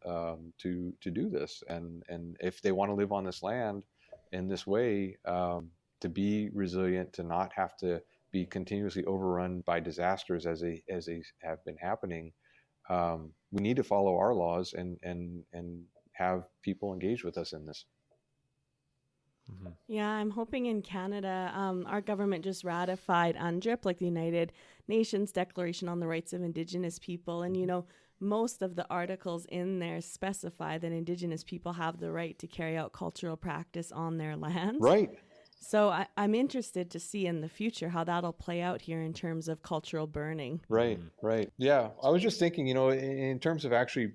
to do this. And if they want to live on this land in this way, to be resilient, to not have to be continuously overrun by disasters as they have been happening, we need to follow our laws and have people engage with us in this. Yeah, I'm hoping in Canada, our government just ratified UNDRIP, like the United Nations Declaration on the Rights of Indigenous People. And, most of the articles in there specify that Indigenous people have the right to carry out cultural practice on their lands. Right. So I'm interested to see in the future how that'll play out here in terms of cultural burning. Right. Yeah. I was just thinking, in terms of actually,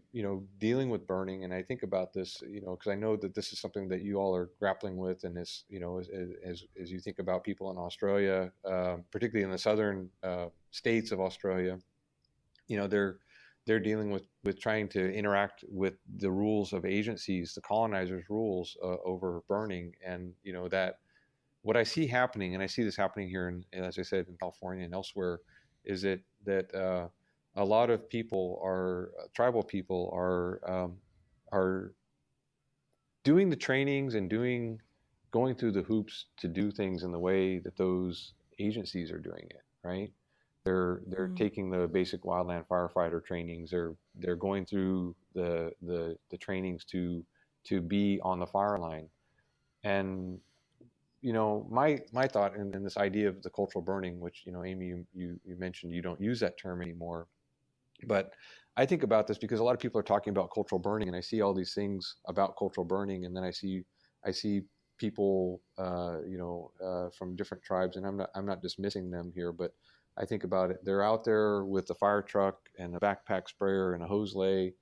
dealing with burning, and I think about this, because I know that this is something that you all are grappling with, and this, as you think about people in Australia, particularly in the southern states of Australia, they're dealing with trying to interact with the rules of agencies, the colonizers' rules over burning, and that. What I see happening, and I see this happening here, as I said, in California and elsewhere, is that a lot of people tribal people are doing the trainings and going through the hoops to do things in the way that those agencies are doing it, right? They're taking the basic wildland firefighter trainings. They're going through the trainings to be on the fire line, and my thought in this idea of the cultural burning, which, Amy, you mentioned you don't use that term anymore, but I think about this because a lot of people are talking about cultural burning, and I see all these things about cultural burning, and then I see people, from different tribes, and I'm not dismissing them here, but I think about it. They're out there with a fire truck and a backpack sprayer and a hose lay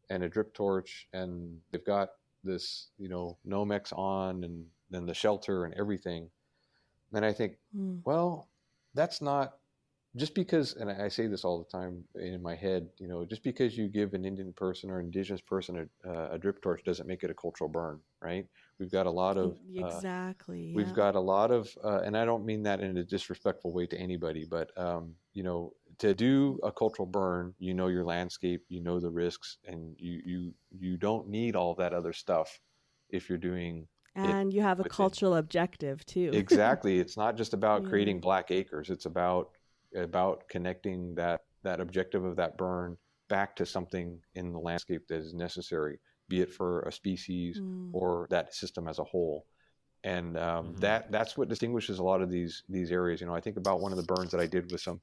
and a drip torch, and they've got this, Nomex on, and then the shelter and everything. Then I think, well, that's not just because, and I say this all the time in my head, just because you give an Indian person or Indigenous person a drip torch doesn't make it a cultural burn, right? We've got a lot of exactly. Yeah. We've got a lot of, and I don't mean that in a disrespectful way to anybody, but to do a cultural burn, your landscape, the risks, and you don't need all that other stuff if you're doing. And you have a cultural objective too. Exactly. It's not just about creating black acres. It's about connecting that objective of that burn back to something in the landscape that is necessary, be it for a species or that system as a whole. And that's what distinguishes a lot of these areas. I think about one of the burns that I did with some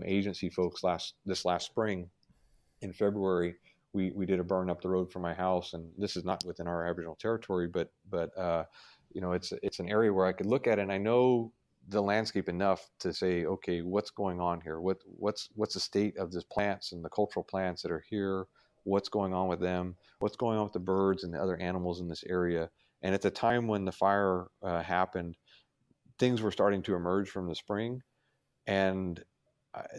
agency folks this last spring in February. We did a burn up the road from my house, and this is not within our Aboriginal territory, but it's an area where I could look at it, and I know the landscape enough to say, okay, what's going on here? What's the state of the plants and the cultural plants that are here? What's going on with them? What's going on with the birds and the other animals in this area? And at the time when the fire happened, things were starting to emerge from the spring, and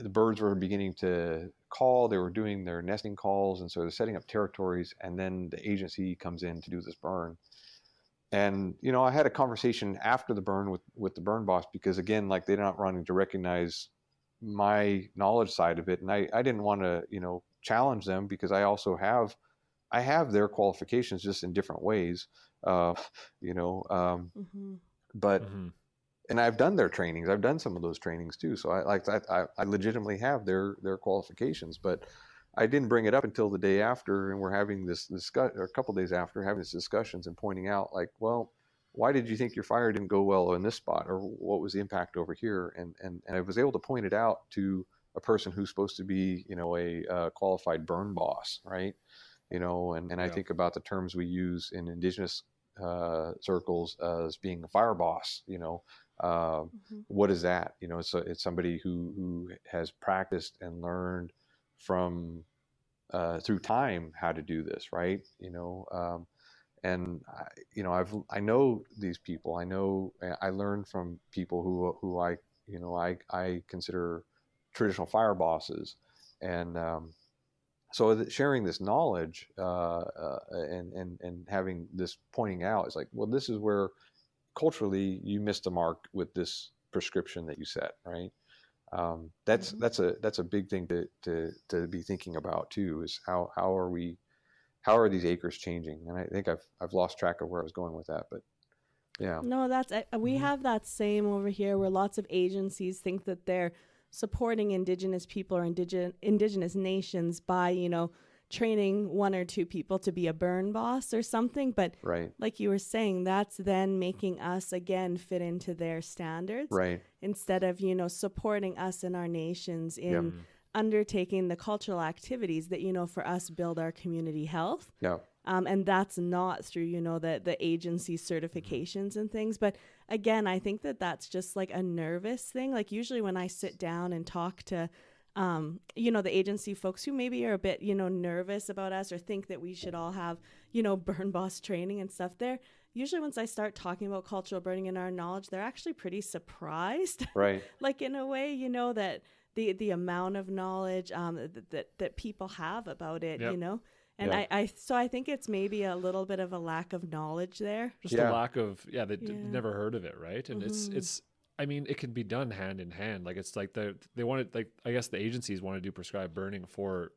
the birds were beginning to call. They were doing their nesting calls, and so they're setting up territories. And then the agency comes in to do this burn. And I had a conversation after the burn with the burn boss, because again, like, they're not wanting to recognize my knowledge side of it, and I didn't want to challenge them, because I also have their qualifications, just in different ways, but and I've done their trainings. I've done some of those trainings too. So I legitimately have their qualifications, but I didn't bring it up until the day after, and we're having this or a couple of days after, having these discussions and pointing out, like, well, why did you think your fire didn't go well in this spot, or what was the impact over here? And I was able to point it out to a person who's supposed to be, a qualified burn boss, right? And I think about the terms we use in Indigenous circles as being a fire boss. What is that? It's somebody who has practiced and learned from through time how to do this, right? And I know these people. I learned from people who I consider traditional fire bosses, and so sharing this knowledge and having this pointing out is like, well, this is where culturally you missed the mark with this prescription that you set, right? That's a big thing to be thinking about too, is how are these acres changing? And I think I've lost track of where I was going with that, but yeah. No, that's we have that same over here, where lots of agencies think that they're supporting Indigenous people or Indigenous nations by training one or two people to be a burn boss or something, but right. Like you were saying, that's then making us again fit into their standards, right? Instead of supporting us and our nations in undertaking the cultural activities that for us build our community health. Yeah. And that's not through the agency certifications and things. But again, I think that's just like a nervous thing. Like, usually when I sit down and talk to the agency folks who maybe are a bit, nervous about us, or think that we should all have, burn boss training and stuff there. Usually once I start talking about cultural burning and our knowledge, they're actually pretty surprised. Right. Like, in a way, that the amount of knowledge that people have about it, And I think it's maybe a little bit of a lack of knowledge there. Just a lack of, they never heard of it, right? And it's I mean, it can be done hand in hand. Like, it's like they want to, like, I guess the agencies want to do prescribed burning for,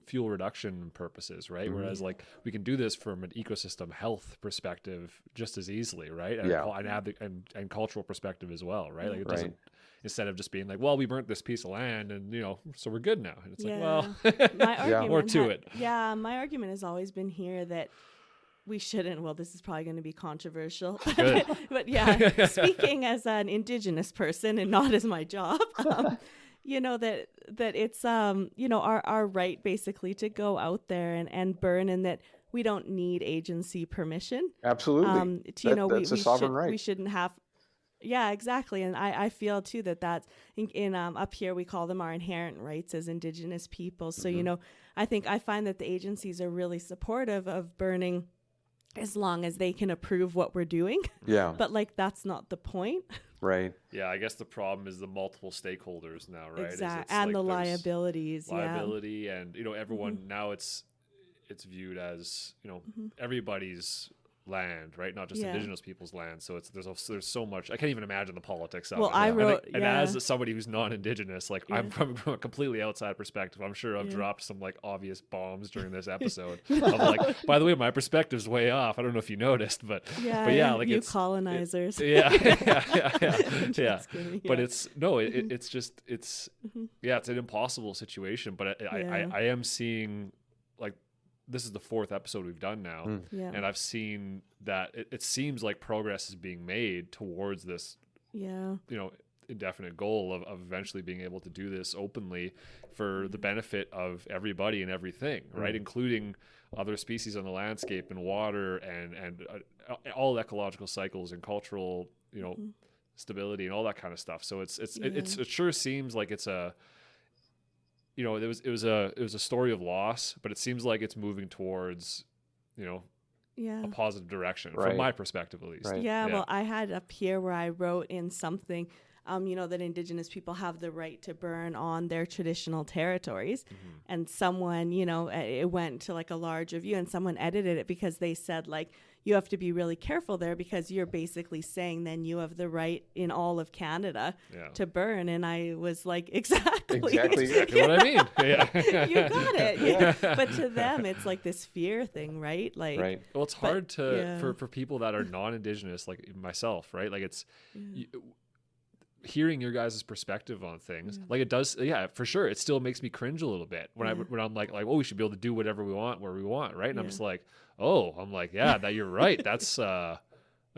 fuel reduction purposes, right? Mm-hmm. Whereas, like, we can do this from an ecosystem health perspective just as easily, right? And cultural perspective as well, right? Like, it doesn't, instead of just being like, well, we burnt this piece of land and, so we're good now. And it's like, well, my argument more to it. Yeah, my argument has always been here that we shouldn't. Well, this is probably going to be controversial, but yeah, speaking as an Indigenous person and not as my job, that it's our right basically to go out there and burn, and that we don't need agency permission. Absolutely, that's a sovereign right. We shouldn't have. Yeah, exactly. And I feel too that's in up here we call them our inherent rights as Indigenous people. So I find that the agencies are really supportive of burning, as long as they can approve what we're doing. Yeah. But like, that's not the point. Right. Yeah, I guess the problem is the multiple stakeholders now, right? Exactly. And like the liabilities. Liability and, everyone now it's viewed as, everybody's land, right? Not just Indigenous people's land. So there's so much. I can't even imagine the politics of it. And as somebody who's non-Indigenous, like, I'm from a completely outside perspective. I'm sure I've dropped some like obvious bombs during this episode. Of like, by the way, my perspective's way off. I don't know if you noticed, but like, you colonizers. But it's just it's an impossible situation. But I am seeing, like, this is the 4th episode we've done now. And I've seen that it seems like progress is being made towards this, indefinite goal of eventually being able to do this openly for the benefit of everybody and everything, right? Including other species on the landscape and water and all ecological cycles and cultural, stability and all that kind of stuff. So Yeah. it sure seems like it's a, you know, it was a story of loss, but it seems like it's moving towards, you know, Yeah. a positive direction Right. from my perspective, at least. Right. Yeah, well, I had up here where I wrote in something, you know, that Indigenous people have the right to burn on their traditional territories. Mm-hmm. And someone, you know, it went to like a large review, and someone edited it because they said, like, you have to be really careful there because you're basically saying then you have the right in all of Canada Yeah. to burn. And I was like, exactly. Exactly what I mean. Yeah. You got it. Yeah. But to them, it's like this fear thing, right? Like, Right. Well, it's hard yeah. for people that are non-Indigenous, like myself, right? Like it's hearing your guys' perspective on things. Like it does, yeah, for sure. It still makes me cringe a little bit when I'm like, oh, we should be able to do whatever we want where we want, right? And I'm just like, oh, I'm like, yeah, that you're right. That's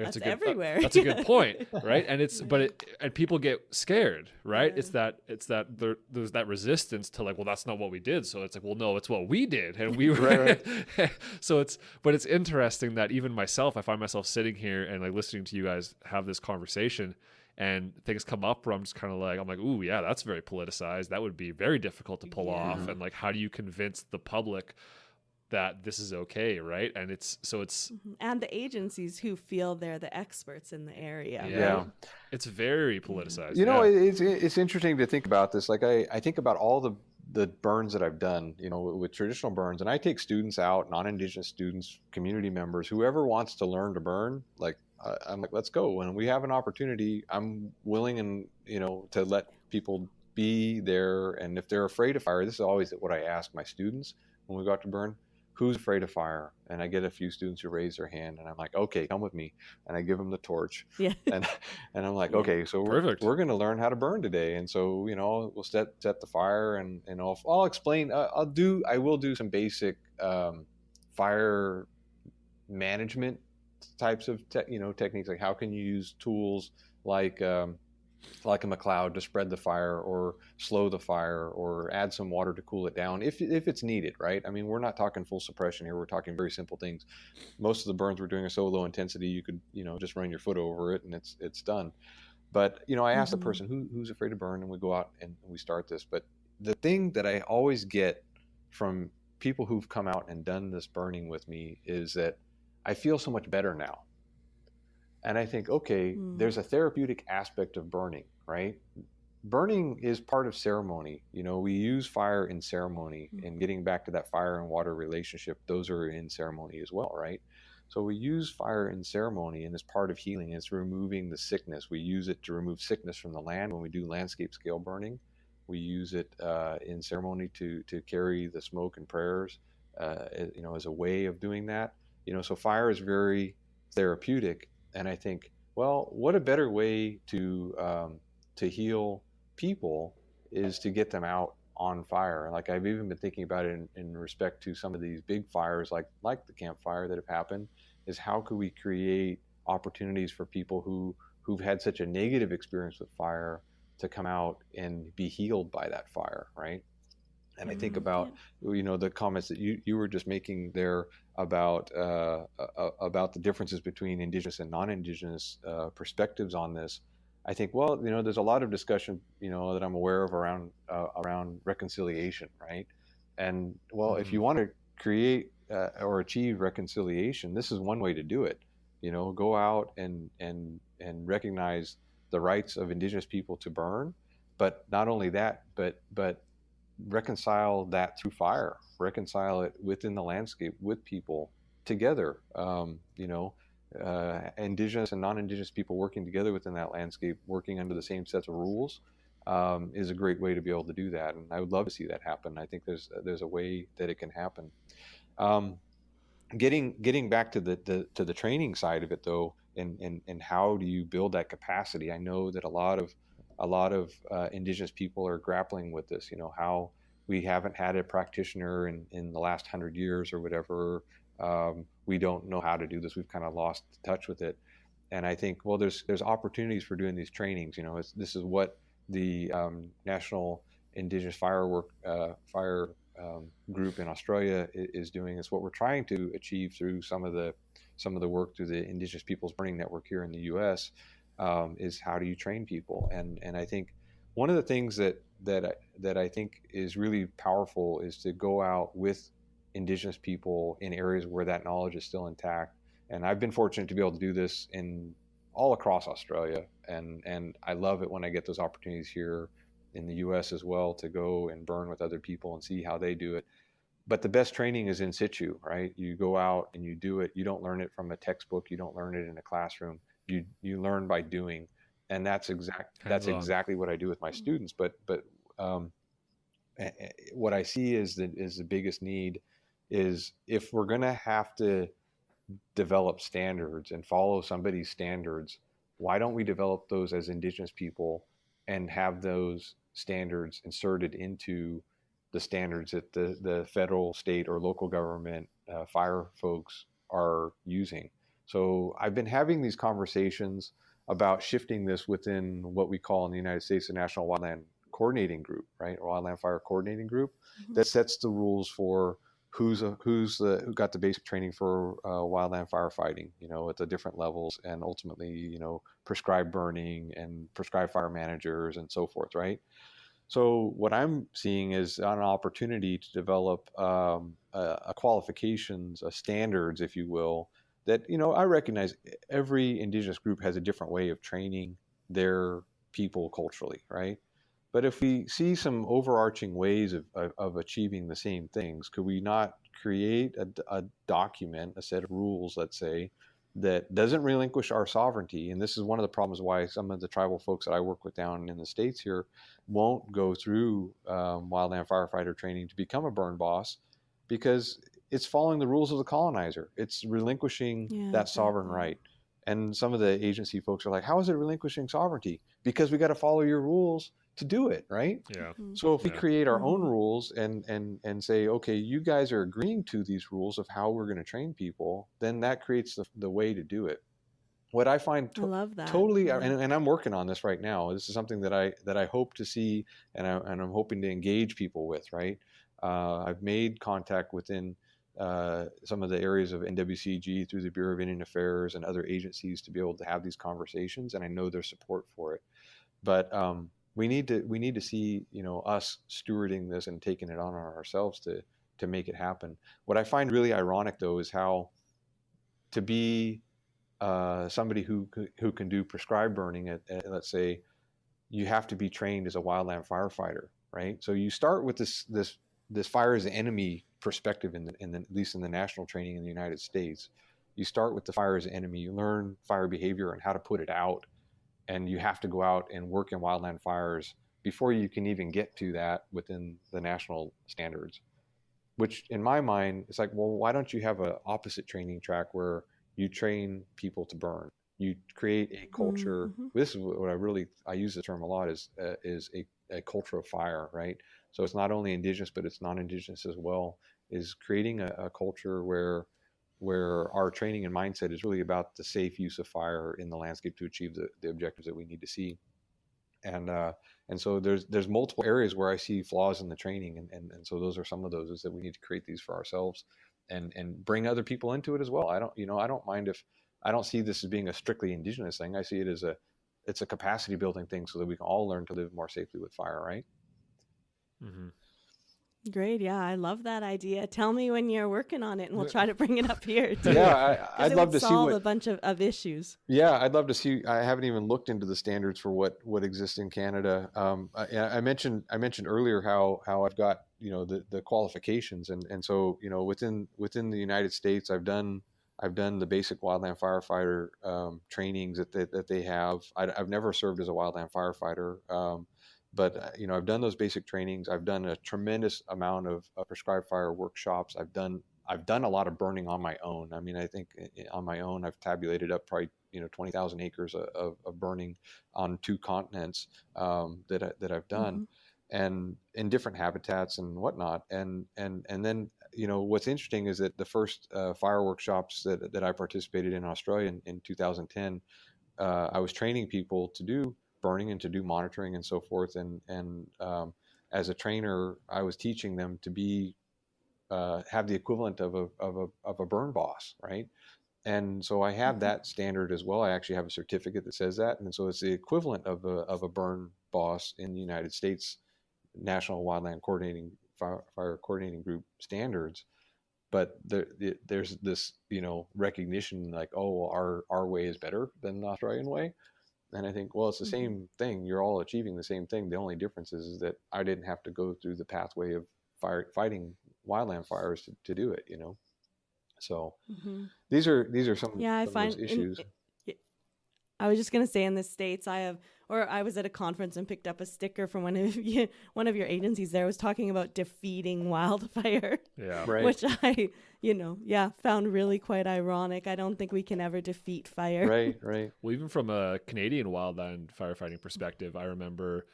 That's a good, everywhere. that's a good point, right? And it's and people get scared, right? Yeah. It's that there's that resistance to like, well, that's not what we did. So it's like, well, no, it's what we did, and we were. Right. So it's interesting that even myself, I find myself sitting here and like listening to you guys have this conversation, and things come up where I'm just kind of like, I'm like, ooh, yeah, that's very politicized. That would be very difficult to pull off, and like, how do you convince the public that this is okay, right? And it's and the agencies who feel they're the experts in the area. yeah, Right? it's very politicized. You know, yeah. it's interesting to think about this. Like I think about all the burns that I've done, you know, with traditional burns, and I take students out, non-Indigenous students, community members, whoever wants to learn to burn. Like I'm like, let's go. When we have an opportunity, I'm willing and to let people be there. And if they're afraid of fire, this is always what I ask my students when we go out to burn. Who's afraid of fire? And I get a few students who raise their hand, and I'm like, okay, come with me. And I give them the torch. Yeah. And I'm like, okay, so we're going to learn how to burn today. And so, we'll set the fire, and I'll explain. I will do some basic fire management types of techniques, like how can you use tools like a McLeod to spread the fire or slow the fire or add some water to cool it down if it's needed, right? I mean, we're not talking full suppression here. We're talking very simple things. Most of the burns we're doing are so low intensity, you could, just run your foot over it and it's done. But, I ask the person who's afraid to burn, and we go out and we start this. But the thing that I always get from people who've come out and done this burning with me is that I feel so much better now. And I think, okay, there's a therapeutic aspect of burning, right? Burning is part of ceremony. We use fire in ceremony, and getting back to that fire and water relationship, those are in ceremony as well, right? So we use fire in ceremony, and as part of healing, it's removing the sickness. We use it to remove sickness from the land when we do landscape scale burning. We use it in ceremony to carry the smoke and prayers, as a way of doing that. So fire is very therapeutic. And I think, well, what a better way to heal people is to get them out on fire. Like I've even been thinking about it in respect to some of these big fires, like the Camp Fire that have happened, is how could we create opportunities for people who've had such a negative experience with fire to come out and be healed by that fire, right? And I think about the comments that you were just making there about the differences between Indigenous and non-Indigenous perspectives on this. I think, well, there's a lot of discussion, that I'm aware of around reconciliation, right? And well, if you want to create or achieve reconciliation, this is one way to do it. Go out and recognize the rights of Indigenous people to burn, but not only that, but reconcile that through fire, reconcile it within the landscape with people together. Indigenous and non-Indigenous people working together within that landscape, working under the same sets of rules, is a great way to be able to do that. And I would love to see that happen. I think there's a way that it can happen. Getting back to the training side of it though, and how do you build that capacity? I know that a lot of Indigenous people are grappling with this, how we haven't had a practitioner in the last 100 years or whatever. We don't know how to do this. We've kind of lost touch with it. And I think, well, there's opportunities for doing these trainings. This is what the National Indigenous Fire Group in Australia is doing. It's what we're trying to achieve through some of the work through the Indigenous Peoples Burning Network here in the U.S. is how do you train people? And I think one of the things that I think is really powerful is to go out with Indigenous people in areas where that knowledge is still intact. And I've been fortunate to be able to do this in all across Australia, and I love it when I get those opportunities here in the U.S. as well to go and burn with other people and see how they do it. But the best training is in situ, right? You go out and you do it. You don't learn it from a textbook. You don't learn it in a classroom. You learn by doing, and that's exactly what I do with my students. But um, what I see is the biggest need is if we're going to have to develop standards and follow somebody's standards, why don't we develop those as Indigenous people and have those standards inserted into the standards that the federal, state, or local government fire folks are using? So I've been having these conversations about shifting this within what we call in the United States the National Wildland Coordinating Group, right? Or Wildland Fire Coordinating Group, that sets the rules for who got the basic training for wildland firefighting, at the different levels, and ultimately, prescribed burning and prescribed fire managers and so forth, right? So what I'm seeing is an opportunity to develop a qualifications, a standards, if you will, that, I recognize every Indigenous group has a different way of training their people culturally, right? But if we see some overarching ways of achieving the same things, could we not create a document, a set of rules, let's say, that doesn't relinquish our sovereignty? And this is one of the problems why some of the tribal folks that I work with down in the States here won't go through wildland firefighter training to become a burn boss, because it's following the rules of the colonizer. It's relinquishing that sovereign right. And some of the agency folks are like, how is it relinquishing sovereignty? Because we got to follow your rules to do it, right? Yeah. So if we create our own rules and say, okay, you guys are agreeing to these rules of how we're going to train people, then that creates the way to do it. What I find I love that. totally, and I'm working on this right now. This is something that I hope to see, and I'm hoping to engage people with, right? I've made contact within some of the areas of NWCG through the Bureau of Indian Affairs and other agencies to be able to have these conversations, and I know there's support for it. But we need to see, us stewarding this and taking it on ourselves to make it happen. What I find really ironic, though, is how to be somebody who can do prescribed burning at, let's say, you have to be trained as a wildland firefighter, right? So you start with this fire as an enemy perspective at least in the national training in the United States. You start with the fire as an enemy. You learn fire behavior and how to put it out, and you have to go out and work in wildland fires before you can even get to that within the national standards. Which, in my mind, it's like, well, why don't you have an opposite training track where you train people to burn? You create a culture. Mm-hmm. This is what I use the term a lot, is a culture of fire, right? So it's not only Indigenous, but it's non-Indigenous as well, is creating a culture where our training and mindset is really about the safe use of fire in the landscape to achieve the objectives that we need to see. And so there's multiple areas where I see flaws in the training, and so those are some of those, is that we need to create these for ourselves and bring other people into it as well. I don't mind if I don't see this as being a strictly Indigenous thing. I see it as it's a capacity building thing so that we can all learn to live more safely with fire, right? Mm-hmm. Great. Yeah, I love that idea. Tell me when you're working on it and we'll try to bring it up here too. Yeah, I'd love to see solve a bunch of issues. Yeah, I'd love to see. I haven't even looked into the standards for what exists in Canada. I mentioned earlier how I've got the qualifications, and so within the United States, I've done the basic wildland firefighter trainings that they have. I've never served as a wildland firefighter. But I've done those basic trainings. I've done a tremendous amount of prescribed fire workshops. I've done a lot of burning on my own. I mean, I think on my own, I've tabulated up probably 20,000 acres of burning on 2 continents that I've done, and in different habitats and whatnot. And then what's interesting is that the first fire workshops that I participated in Australia in 2010, I was training people to do burning and to do monitoring and so forth, and as a trainer, I was teaching them to be have the equivalent of a burn boss, right? And so I have that standard as well. I actually have a certificate that says that. And so it's the equivalent of a burn boss in the United States National Wildland Coordinating Fire Coordinating Group standards. But there's this, recognition like, oh, our way is better than the Australian way. And I think, well, it's the same thing. You're all achieving the same thing. The only difference is that I didn't have to go through the pathway of fighting wildland fires to do it, So these are some, of those issues. I was just going to say, in the States, I was at a conference and picked up a sticker from one of your agencies there was talking about defeating wildfire. Yeah. Right. Which I, found really quite ironic. I don't think we can ever defeat fire. Right. Well, even from a Canadian wildland firefighting perspective, I remember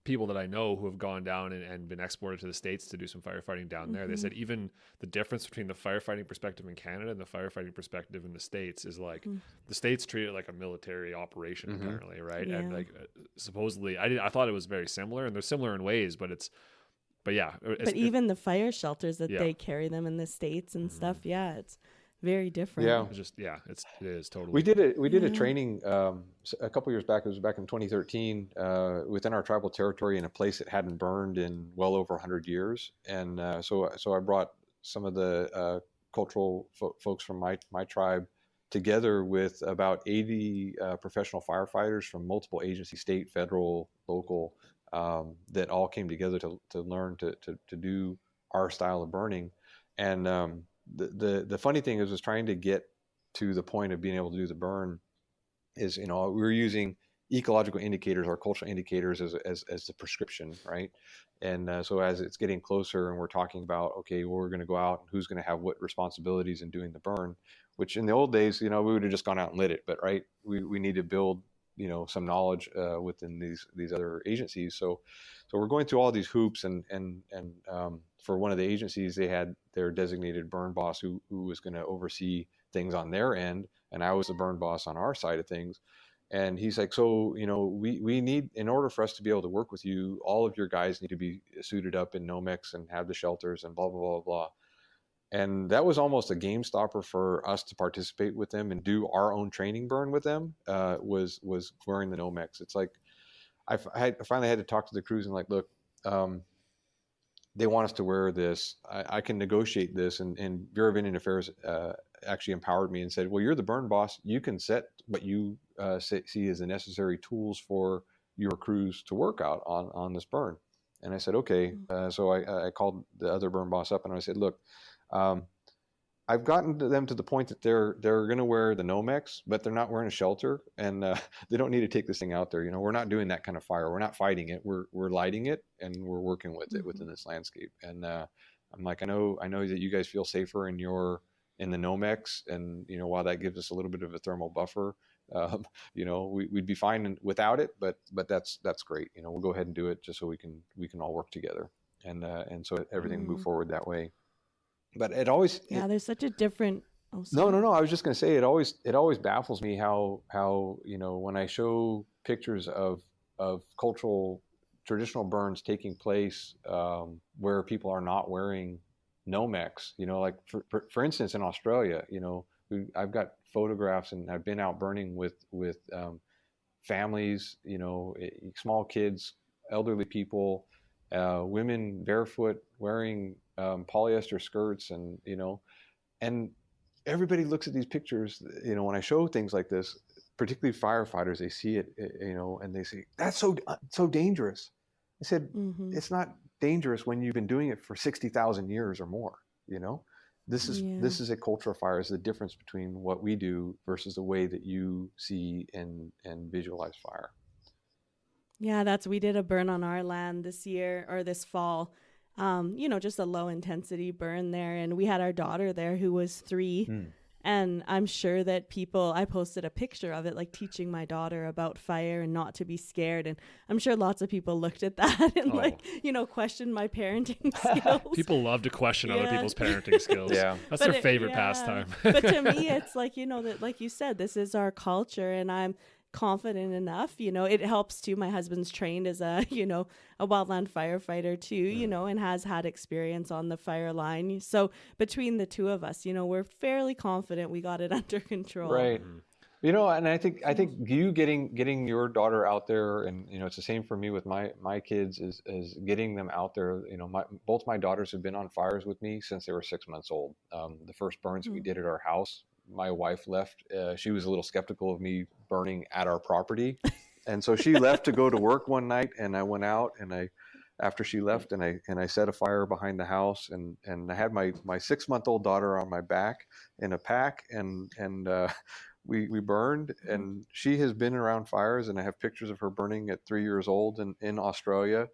people that I know who have gone down and been exported to the States to do some firefighting down there. They said even the difference between the firefighting perspective in Canada and the firefighting perspective in the States is like the States treat it like a military operation apparently, right? Yeah. And like supposedly, I thought it was very similar, and they're similar in ways, but even the fire shelters that they carry them in the States and stuff, it's very different. Yeah. It is totally. We did a training a couple years back. It was back in 2013 within our tribal territory in a place that hadn't burned in well over 100 years. And so I brought some of the cultural folks from my tribe together with about 80 professional firefighters from multiple agencies, state, federal, local, that all came together to learn to do our style of burning. And the funny thing is trying to get to the point of being able to do the burn is, we were using ecological indicators or cultural indicators as the prescription, right? And so as it's getting closer and we're talking about, okay, well, we're going to go out and who's going to have what responsibilities in doing the burn, which in the old days, we would have just gone out and lit it. But right, we need to build, some knowledge within these other agencies. So we're going through all these hoops and for one of the agencies, they had their designated burn boss who was going to oversee things on their end, and I was the burn boss on our side of things. And he's like, so, we need, in order for us to be able to work with you, all of your guys need to be suited up in Nomex and have the shelters and blah, blah, blah, blah. And that was almost a game stopper for us to participate with them and do our own training burn with them, was wearing the Nomex. It's like, I finally had to talk to the crews and like, look, they want us to wear this. I can negotiate this. And Bureau of Indian Affairs actually empowered me and said, well, you're the burn boss. You can set what you see as the necessary tools for your crews to work out on this burn. And I said, okay. So I called the other burn boss up and I said, look, I've gotten them to the point that they're going to wear the Nomex, but they're not wearing a shelter, and they don't need to take this thing out there. We're not doing that kind of fire. We're not fighting it. We're lighting it, and we're working with it within this landscape. And I'm like, I know that you guys feel safer in the Nomex, and while that gives us a little bit of a thermal buffer, we'd be fine without it. But that's great. We'll go ahead and do it just so we can all work together, and so everything move forward that way. But there's such a different. No. I was just going to say it always baffles me how when I show pictures of cultural traditional burns taking place where people are not wearing Nomex, like for instance in Australia, I've got photographs and I've been out burning with families, small kids, elderly people, women barefoot wearing polyester skirts, and everybody looks at these pictures, when I show things like this, particularly firefighters, they see it, and they say, that's so dangerous. I said, it's not dangerous when you've been doing it for 60,000 years or more. This is a cultural fire. It's the difference between what we do versus the way that you see and visualize fire. Yeah, we did a burn on our land this fall. Just a low intensity burn there. And we had our daughter there who was 3. And I'm sure that I posted a picture of it, like teaching my daughter about fire and not to be scared. And I'm sure lots of people looked at that and questioned my parenting skills. People love to question other people's parenting skills. Yeah. That's their favorite pastime. But to me, it's like, that, like you said, this is our culture. And I'm confident enough. It helps too. My husband's trained as a wildland firefighter too, and has had experience on the fire line. So between the two of us, we're fairly confident we got it under control. Right. And I think you getting your daughter out there, and it's the same for me with my kids, is getting them out there. Both my daughters have been on fires with me since they were 6 months old. The first burns that we did at our house, my wife left. She was a little skeptical of me burning at our property, and so she left to go to work one night, and I went out, and after she left, and I set a fire behind the house, and I had my 6-month-old daughter on my back in a pack, and we burned, and she has been around fires, and I have pictures of her burning at 3 years old in Australia,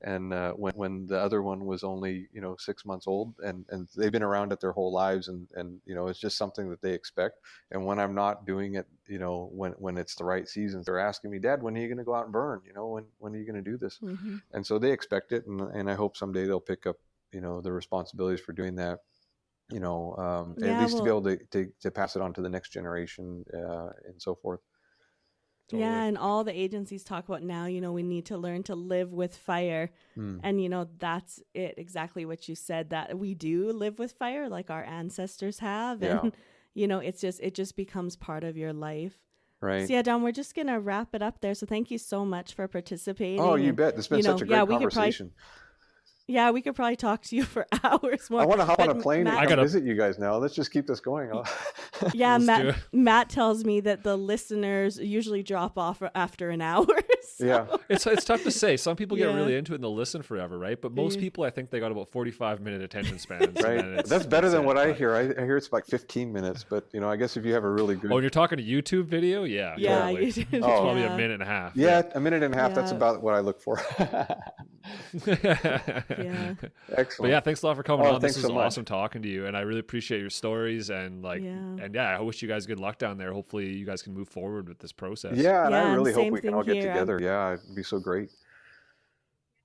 and when the other one was only 6 months old, and they've been around it their whole lives, and it's just something that they expect. And when I'm not doing it, when it's the right season, they're asking me, Dad, when are you going to go out and burn? When are you going to do this? And so they expect it, and I hope someday they'll pick up the responsibilities for doing that. At least to be able to pass it on to the next generation, and so forth. Totally. Yeah, and all the agencies talk about now, we need to learn to live with fire. And, that's it, exactly what you said, that we do live with fire like our ancestors have. And, it just becomes part of your life. Right. So, Don, we're just going to wrap it up there. So thank you so much for participating. Oh, you bet. It's been such a great conversation. Yeah, we could probably talk to you for hours more. I want to hop on a plane and come visit you guys now. Let's just keep this going. Yeah, Matt tells me that the listeners usually drop off after an hour. So. Yeah. It's tough to say. Some people get really into it and they'll listen forever, right? But most people, I think they got about 45-minute attention spans. Right. That's better than what I hear. I hear it's like 15 minutes, but I guess if you have a really good... Oh, and you're talking a YouTube video? Yeah. Yeah. Totally. It's probably a minute and a half. Yeah, a minute and a half. Yeah. That's about what I look for. Yeah. Excellent. But yeah, thanks a lot for coming on. This was so awesome talking to you, and I really appreciate your stories, and I wish you guys good luck down there. Hopefully you guys can move forward with this process. Yeah, and I really hope we can all get together. Yeah, it'd be so great.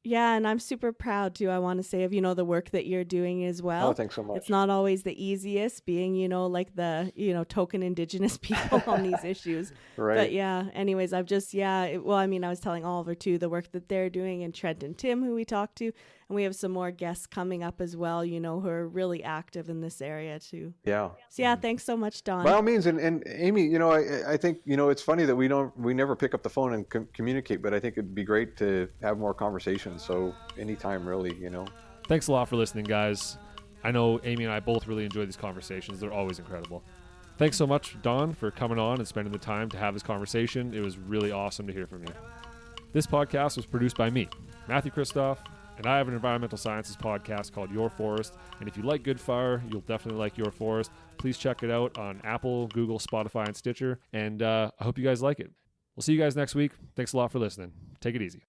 Yeah, and I'm super proud too, I want to say, of, the work that you're doing as well. Oh, thanks so much. It's not always the easiest being, like the, token Indigenous people on these issues. Right. But yeah, anyways, I've just, I was telling Oliver too, the work that they're doing, and Trent and Tim, who we talked to, and we have some more guests coming up as well, who are really active in this area too. Yeah. So yeah, thanks so much, Don. By all means, and Amy, I think, it's funny that we never pick up the phone and communicate, but I think it'd be great to have more conversations. So anytime, really, Thanks a lot for listening, guys. I know Amy and I both really enjoy these conversations. They're always incredible. Thanks so much, Don, for coming on and spending the time to have this conversation. It was really awesome to hear from you. This podcast was produced by me, Matthew Kristoff, and I have an environmental sciences podcast called Your Forest. And if you like good fire, you'll definitely like Your Forest. Please check it out on Apple, Google, Spotify, and Stitcher. And I hope you guys like it. We'll see you guys next week. Thanks a lot for listening. Take it easy.